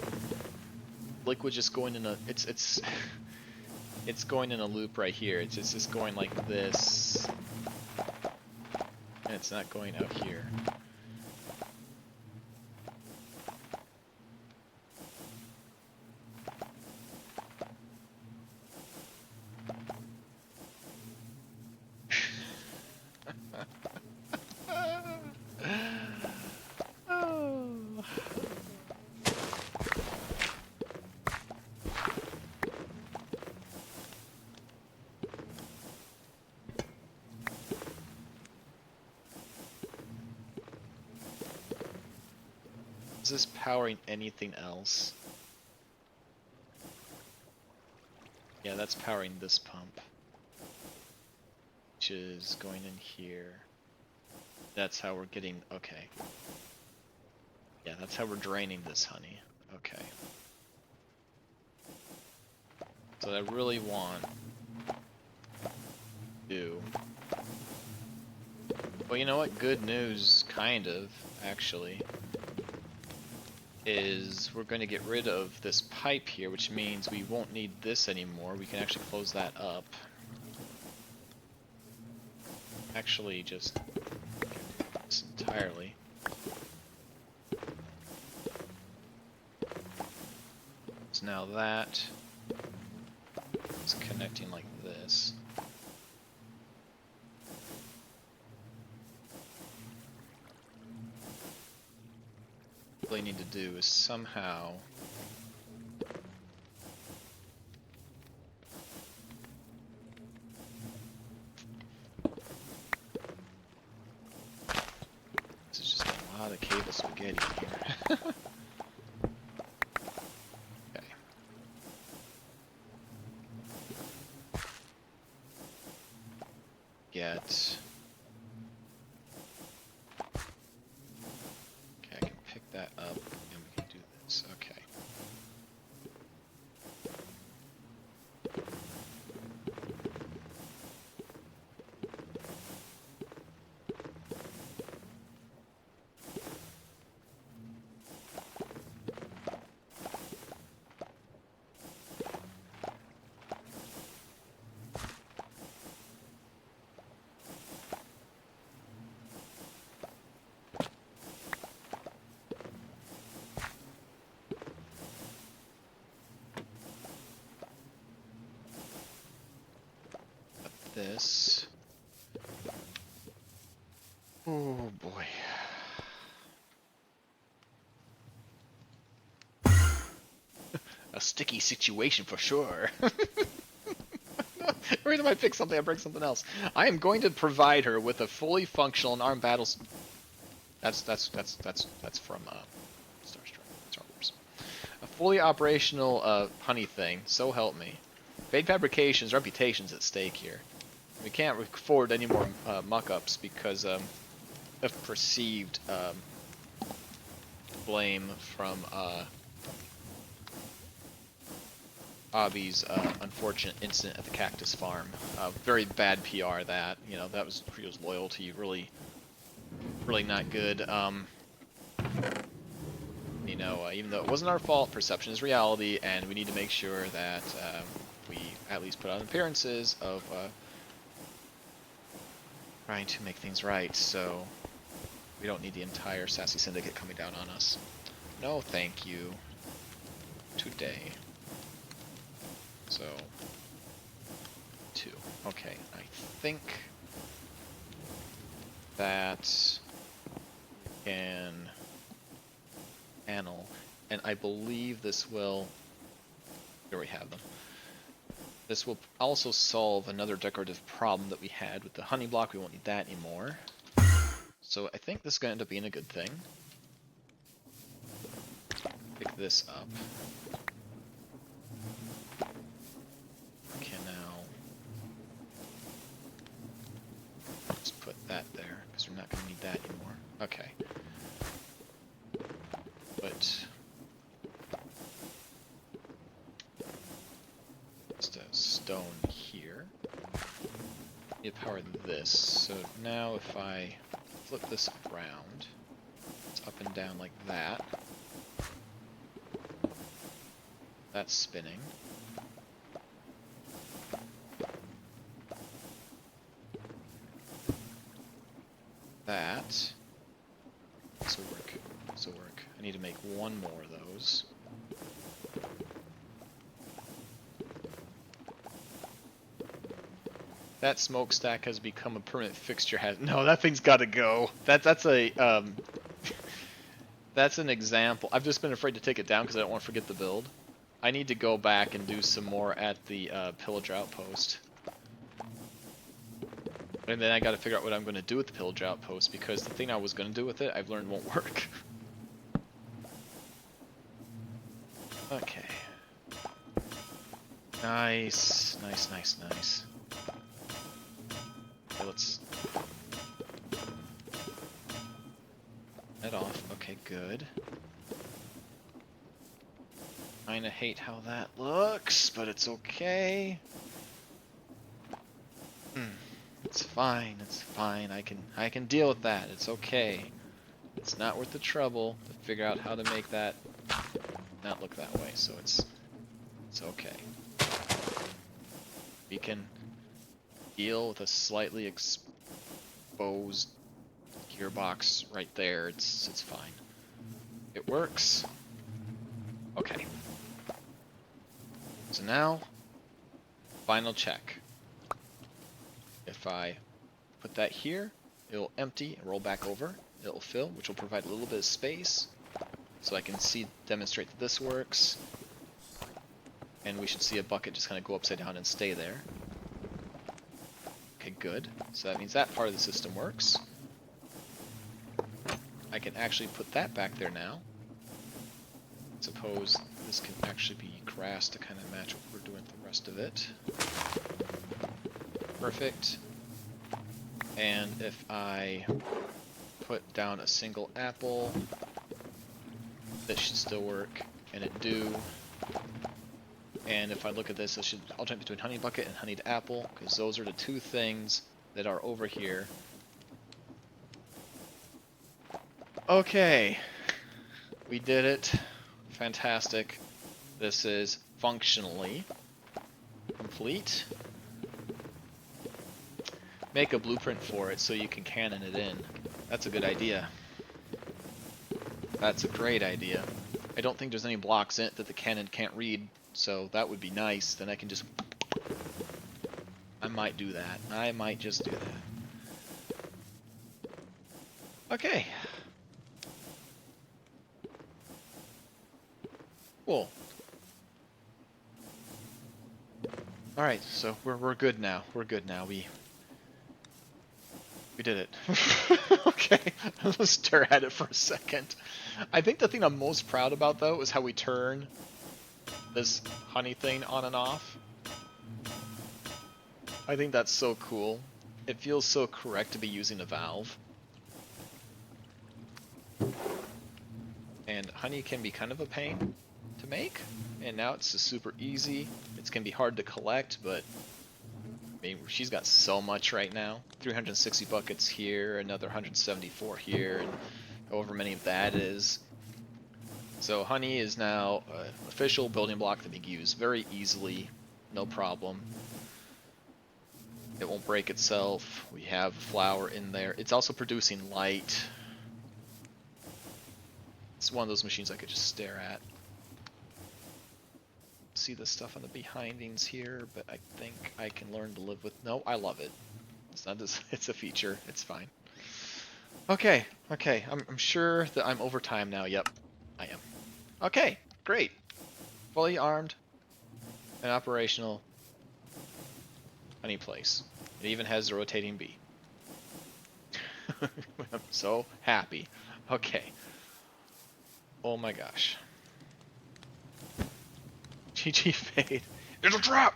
Liquid just going in a it's it's going in a loop right here. It's just going like this, and it's not going out here. Is this powering anything else? Yeah, that's powering this pump, which is going in here. That's how we're getting, okay. Yeah, that's how we're draining this honey. Okay. So I really want to... Well, you know what? Good news, kind of, actually, is we're going to get rid of this pipe here, which means we won't need this anymore. We can actually close that up. Actually, just this entirely. So now that is connecting like this. What we need to do is somehow this is just a lot of cable spaghetti in here. Okay. Get that up, and we can do this. Okay. this. Oh boy. A sticky situation for sure. Every time I pick something, I break something else. I am going to provide her with a fully functional and armed battles. That's from Star Wars. A fully operational honey thing. So help me. Fade Fabrication's reputation's at stake here. We can't afford any more muck-ups because of perceived blame from Abby's unfortunate incident at the Cactus Farm. Very bad PR that. You know, that was Creo's loyalty. Really not good. You know, even though it wasn't our fault, perception is reality, and we need to make sure that we at least put on appearances of trying to make things right, so we don't need the entire Sassy Syndicate coming down on us. No, thank you. Today. So, 2. Okay, I think that can panel, and I believe this will. Here we have them. This will also solve another decorative problem that we had with the honey block. We won't need that anymore. So I think this is going to end up being a good thing. Pick this up. Okay, now just put that there, because we're not going to need that anymore. Okay. But just a stone here. Need to power this. So now if I flip this around, it's up and down like that. That's spinning. That. This will work. This will work. I need to make one more of those. That smokestack has become a permanent fixture. No, that thing's got to go. That's a that's an example. I've just been afraid to take it down because I don't want to forget the build. I need to go back and do some more at the pillager outpost. And then I got to figure out what I'm going to do with the pillager outpost, because the thing I was going to do with it, I've learned won't work. Okay. Nice, nice, nice, nice. Okay, let's head off. Okay, good. Kinda hate how that looks, but it's okay. It's fine, it's fine. I can deal with that. It's okay. It's not worth the trouble to figure out how to make that not look that way, so it's okay. We can deal with a slightly exposed gearbox right there. It's fine. It works. Okay. So now, final check. If I put that here, it'll empty and roll back over. It'll fill, which will provide a little bit of space, so I can demonstrate that this works. And we should see a bucket just kind of go upside down and stay there. Okay, good. So that means that part of the system works. I can actually put that back there now. Suppose this can actually be grass to kind of match what we're doing with the rest of it. Perfect. And if I put down a single apple, that should still work, and it do. And if I look at this, I should alternate between honey bucket and honeyed apple, because those are the two things that are over here. Okay, we did it. Fantastic. This is functionally complete. Make a blueprint for it so you can cannon it in. That's a good idea. That's a great idea. I don't think there's any blocks in it that the cannon can't read, so that would be nice. Then I can just... I'm might do that. I might just do that. Okay. Cool. All right, so we're good now. We're good now. We did it. Okay, let's stare at it for a second. I think the thing I'm most proud about though is how we turn this honey thing on and off. I think that's so cool. It feels so correct to be using a valve. And honey can be kind of a pain to make, and now it's just super easy. It's gonna be hard to collect, but I mean, she's got so much right now. 360 buckets here, another 174 here, and however many of that is. So honey is now an official building block that we can use very easily, no problem. It won't break itself. We have flour in there. It's also producing light. It's one of those machines I could just stare at. See the stuff on the behindings here, but I think I can learn to live with. No, I love it. It's not just, it's a feature. It's fine. Okay, okay. I'm sure that I'm over time now. Yep, I am. Okay, great. Fully armed and operational honey place. It even has the rotating bee. I'm so happy. Okay. Oh my gosh. GG Fade. It's a trap!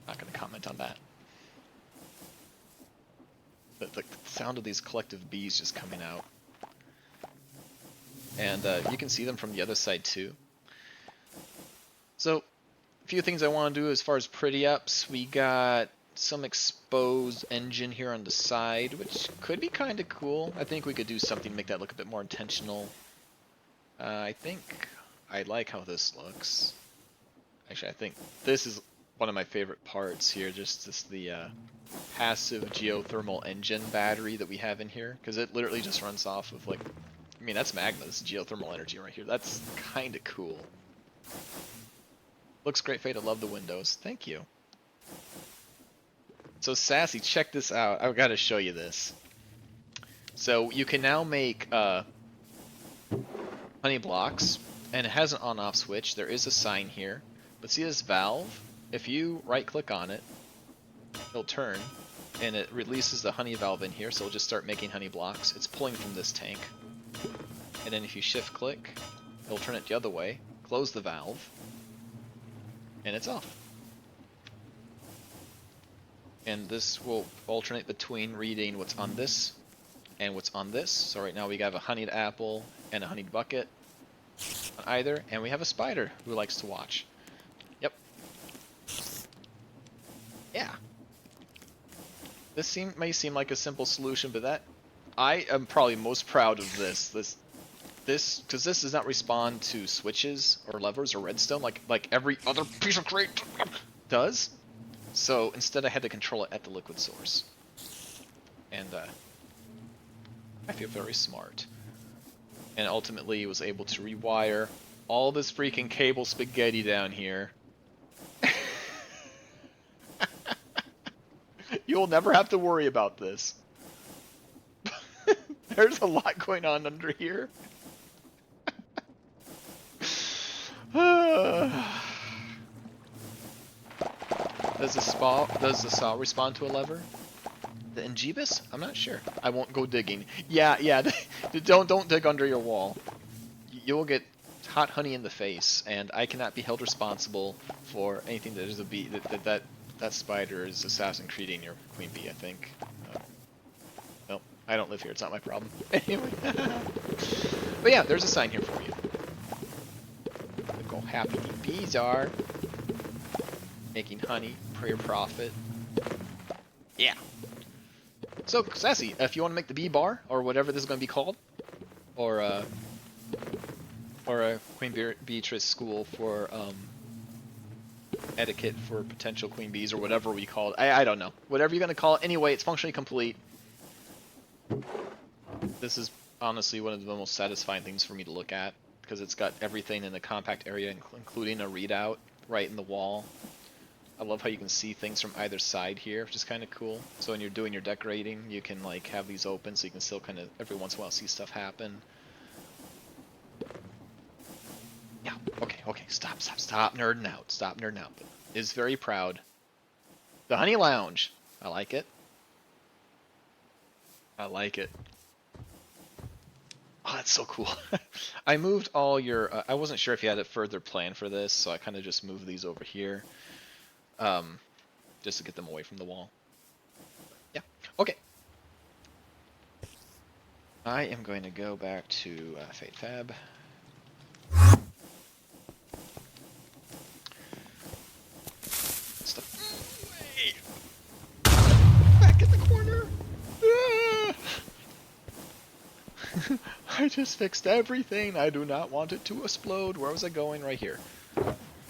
Not gonna comment on that. But the sound of these collective bees just coming out. And you can see them from the other side too. So, a few things I want to do as far as pretty ups. We got some exposed engine here on the side, which could be kind of cool. I think we could do something to make that look a bit more intentional. I think I like how this looks. Actually, I think this is one of my favorite parts here, just the passive geothermal engine battery that we have in here, because it literally just runs off of, like, I mean, that's magma, this is geothermal energy right here. That's kind of cool. Looks great, Fade. I love the windows. Thank you. So Sassy, check this out. I've got to show you this. So you can now make honey blocks, and it has an on-off switch. There is a sign here. But see this valve? If you right-click on it, it'll turn, and it releases the honey valve in here, so it'll just start making honey blocks. It's pulling from this tank. And then if you shift-click, it'll turn it the other way, close the valve, and it's off. And this will alternate between reading what's on this and what's on this. So right now we have a honeyed apple and a honeyed bucket on either, and we have a spider who likes to watch. Yep. Yeah. This may seem like a simple solution, but that I am probably most proud of this because this does not respond to switches or levers or redstone like every other piece of crate does. So instead I had to control it at the liquid source. And I feel very smart. And ultimately was able to rewire all this freaking cable spaghetti down here. You'll never have to worry about this. There's a lot going on under here. Does the saw respond to a lever? The Ingibus? I'm not sure. I won't go digging. Yeah. Don't dig under your wall. You'll get hot honey in the face, and I cannot be held responsible for anything that is a bee. That spider is assassin creating your queen bee, I think. Nope, I don't live here. It's not my problem. Anyway. But yeah, there's a sign here for you. Look how happy the bees are. Making honey for your profit. Yeah. So, Sassy, if you want to make the bee bar, or whatever this is going to be called, or a Queen Beatrice school for etiquette for potential queen bees, or whatever we call it. I don't know. Whatever you're going to call it. Anyway, it's functionally complete. This is honestly one of the most satisfying things for me to look at because it's got everything in a compact area, including a readout right in the wall. I love how you can see things from either side here, which is kind of cool. So when you're doing your decorating, you can like have these open so you can still kind of every once in a while see stuff happen. Yeah, okay, stop nerding out. Stop nerding out. But is very proud. The Honey Lounge. I like it. I like it. Oh, that's so cool. I moved all your, I wasn't sure if you had a further plan for this, so I kind of just moved these over here. Just to get them away from the wall. Yeah, okay. I am going to go back to Fate Fab. Stuff. Wait. Back in the corner. Ah! I just fixed everything. I do not want it to explode. Where was I going? Right here.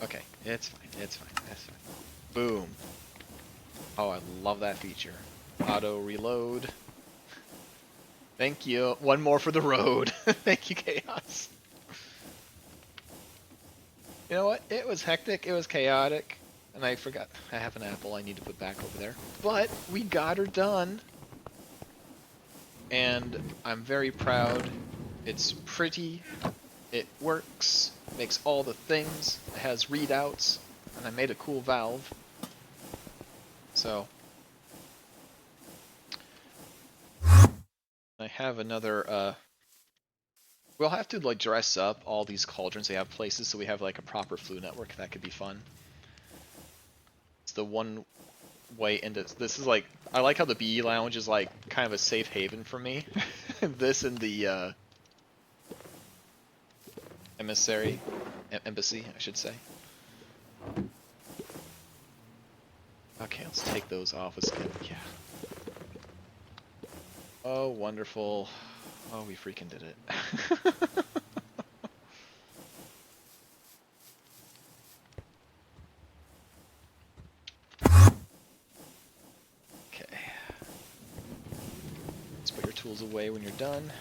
Okay, it's fine. It's fine. It's fine. Boom. Oh, I love that feature. Auto reload. Thank you. One more for the road. Thank you, Chaos. You know what? It was hectic. It was chaotic. And I forgot. I have an apple I need to put back over there. But we got her done. And I'm very proud. It's pretty. It works. Makes all the things. It has readouts. And I made a cool valve. So I have another, we'll have to like dress up all these cauldrons. They have places so we have like a proper flu network. That could be fun. It's the one way into, this is like, I like how the BE lounge is like kind of a safe haven for me. This and the, emissary, embassy, I should say. Okay, let's take those off. Let's get, yeah. Oh, wonderful. Oh, we freaking did it. Okay. Let's put your tools away when you're done.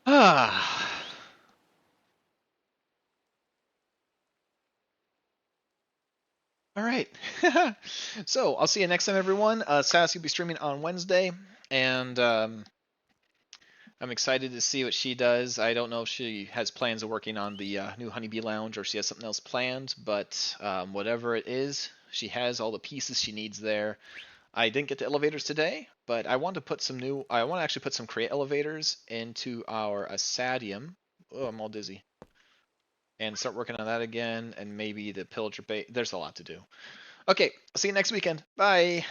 Ah. All right. So I'll see you next time, everyone. Sassy will be streaming on Wednesday, and I'm excited to see what she does. I don't know if she has plans of working on the new Honeybee Lounge or she has something else planned, but whatever it is, she has all the pieces she needs there. I didn't get the elevators today, but I want to put some new. I want to actually put some create elevators into our Asadium. Oh, I'm all dizzy. And start working on that again, and maybe the pillager bait. There's a lot to do. Okay, I'll see you next weekend. Bye.